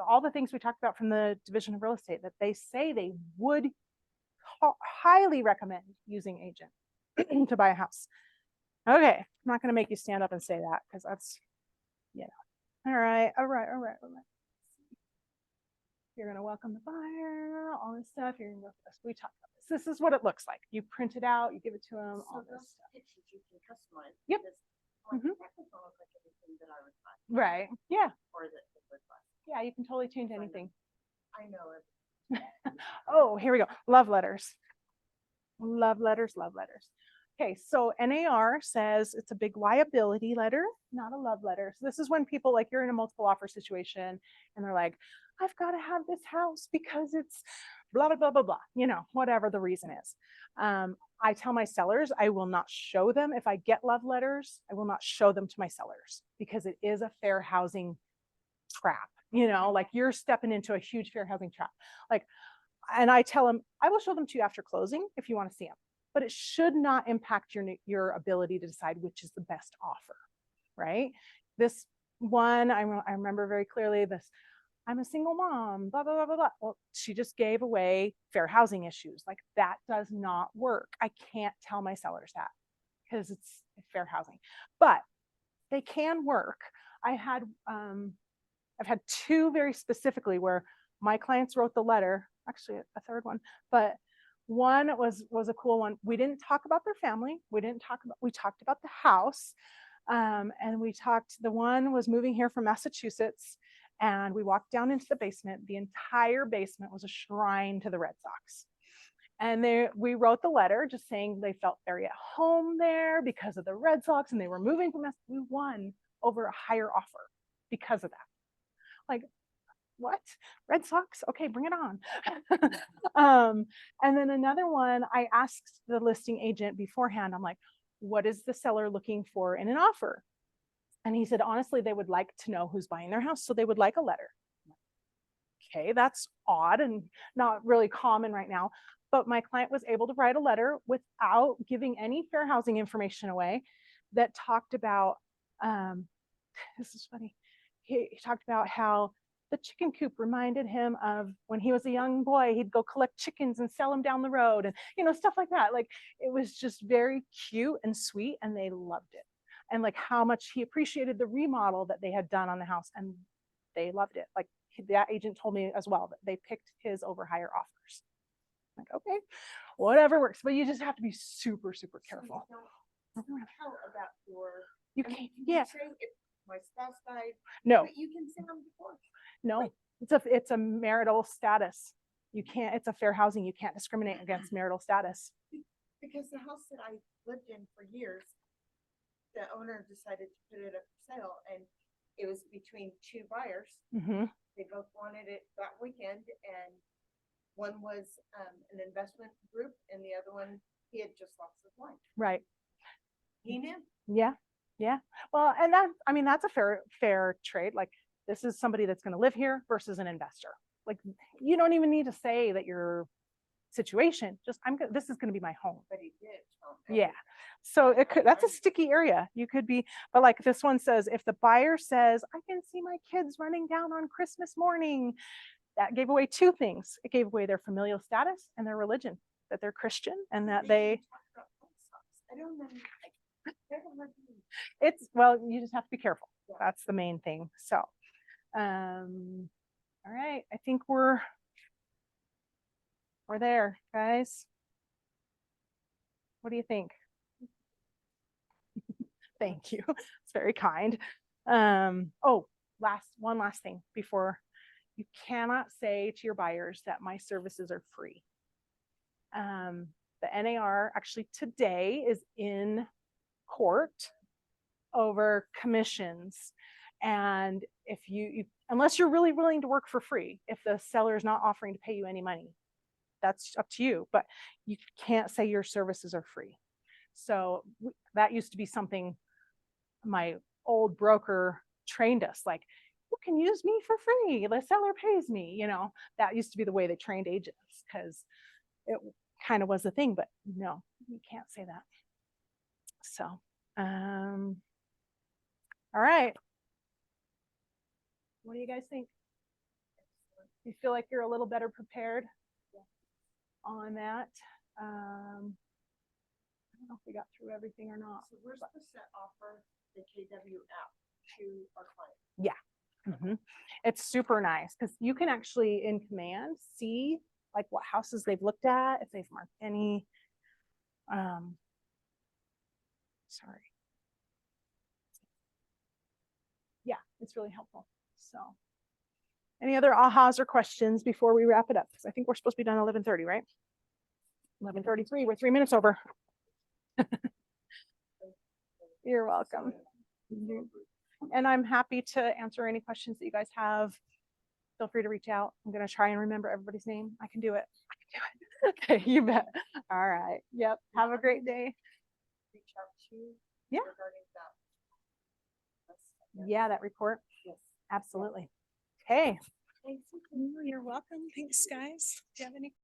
All the things we talked about from the Division of Real Estate that they say they would highly recommend using agent to buy a house. Okay, I'm not going to make you stand up and say that because that's, you know. All right. You're going to welcome the buyer, all this stuff. You're going to go through this. We talked about this. This is what it looks like. You print it out, you give it to them, all So this those stuff. pictures you can customize. Yep. because, like, Mhm. that doesn't look like everything that I would buy, Right. Yeah. or that it would buy. Yeah. You can totally change anything. I know it. Oh, here we go. Love letters. Love letters, love letters. Okay, so NAR says it's a big liability letter, not a love letter. So this is when people, like, you're in a multiple offer situation and they're like, I've got to have this house because it's blah, blah, blah, blah, blah, you know, whatever the reason is. I tell my sellers, I will not show them. If I get love letters, I will not show them to my sellers because it is a fair housing trap. You know, like, you're stepping into a huge fair housing trap. Like, and I tell them, I will show them to you after closing if you want to see them, but it should not impact your ability to decide which is the best offer, right? This one, I remember very clearly this, I'm a single mom, blah, blah, blah, blah, blah. Well, she just gave away fair housing issues. Like, that does not work. I can't tell my sellers that because it's fair housing, but they can work. I've had two very specifically where my clients wrote the letter, actually a third one, but one was a cool one. We didn't talk about their family. We talked about the house. And the one was moving here from Massachusetts, and we walked down into the basement. The entire basement was a shrine to the Red Sox. And we wrote the letter just saying they felt very at home there because of the Red Sox, and they were moving from us. We won over a higher offer because of that. Like, what? Red Sox? Okay, bring it on. And then another one, I asked the listing agent beforehand, I'm like, what is the seller looking for in an offer? And he said, honestly, they would like to know who's buying their house, so they would like a letter. Okay, that's odd and not really common right now. But my client was able to write a letter without giving any fair housing information away that talked about, this is funny. He talked about how the chicken coop reminded him of when he was a young boy, he'd go collect chickens and sell them down the road, and, you know, stuff like that. Like, it was just very cute and sweet, and they loved it. And like how much he appreciated the remodel that they had done on the house, and they loved it. Like, that agent told me as well that they picked his over higher offers. Like, okay, whatever works, but you just have to be super, super careful. So you don't tell about your. You I mean, can't, you yeah, say if my spouse died, no, but you can say I'm divorced. no, it's a marital status. You can't, it's a fair housing. You can't discriminate against marital status. Because the house that I lived in for years, the owner decided to put it up for sale, and it was between two buyers. Mm-hmm. They both wanted it that weekend, and one was an investment group, and the other one, he had just lost his wife. Right. He knew. Yeah. Yeah. Well, and that, I mean, that's a fair trade. Like, this is somebody that's going to live here versus an investor. Like, you don't even need to say that your situation, just, this is going to be my home. But he did. Yeah. So that's a sticky area. You could be, but like this one says, if the buyer says, I can see my kids running down on Christmas morning, that gave away two things. It gave away their familial status and their religion, that they're Christian and that they, I don't know. it's, well, you just have to be careful. Yeah. That's the main thing. So, all right. I think we're there, guys. What do you think? Thank you. It's very kind. Oh, one last thing before. You cannot say to your buyers that my services are free. The NAR actually today is in court over commissions. And if unless you're really willing to work for free, if the seller is not offering to pay you any money, that's up to you, but you can't say your services are free. So that used to be something my old broker trained us, like, you can use me for free. The seller pays me, you know, that used to be the way they trained agents because it kind of was the thing, but no, you can't say that. So, all right. What do you guys think? You feel like you're a little better prepared on that? I don't know if we got through everything or not. So we're supposed to offer the KW app to our clients. It's super nice because you can actually in command see like what houses they've looked at, if they've marked any. Sorry. Yeah, it's really helpful. So any other ahas or questions before we wrap it up? Because I think we're supposed to be done 11:30, right? 11:33, we're 3 minutes over. You're welcome. And I'm happy to answer any questions that you guys have. Feel free to reach out. I'm going to try and remember everybody's name. I can do it. Okay, you bet. All right. Yep. Have a great day. Reach out to Yeah. regarding that. Yeah, that report. Yes. Absolutely. Okay. Thanks. You're welcome. Thanks, guys. Do you have any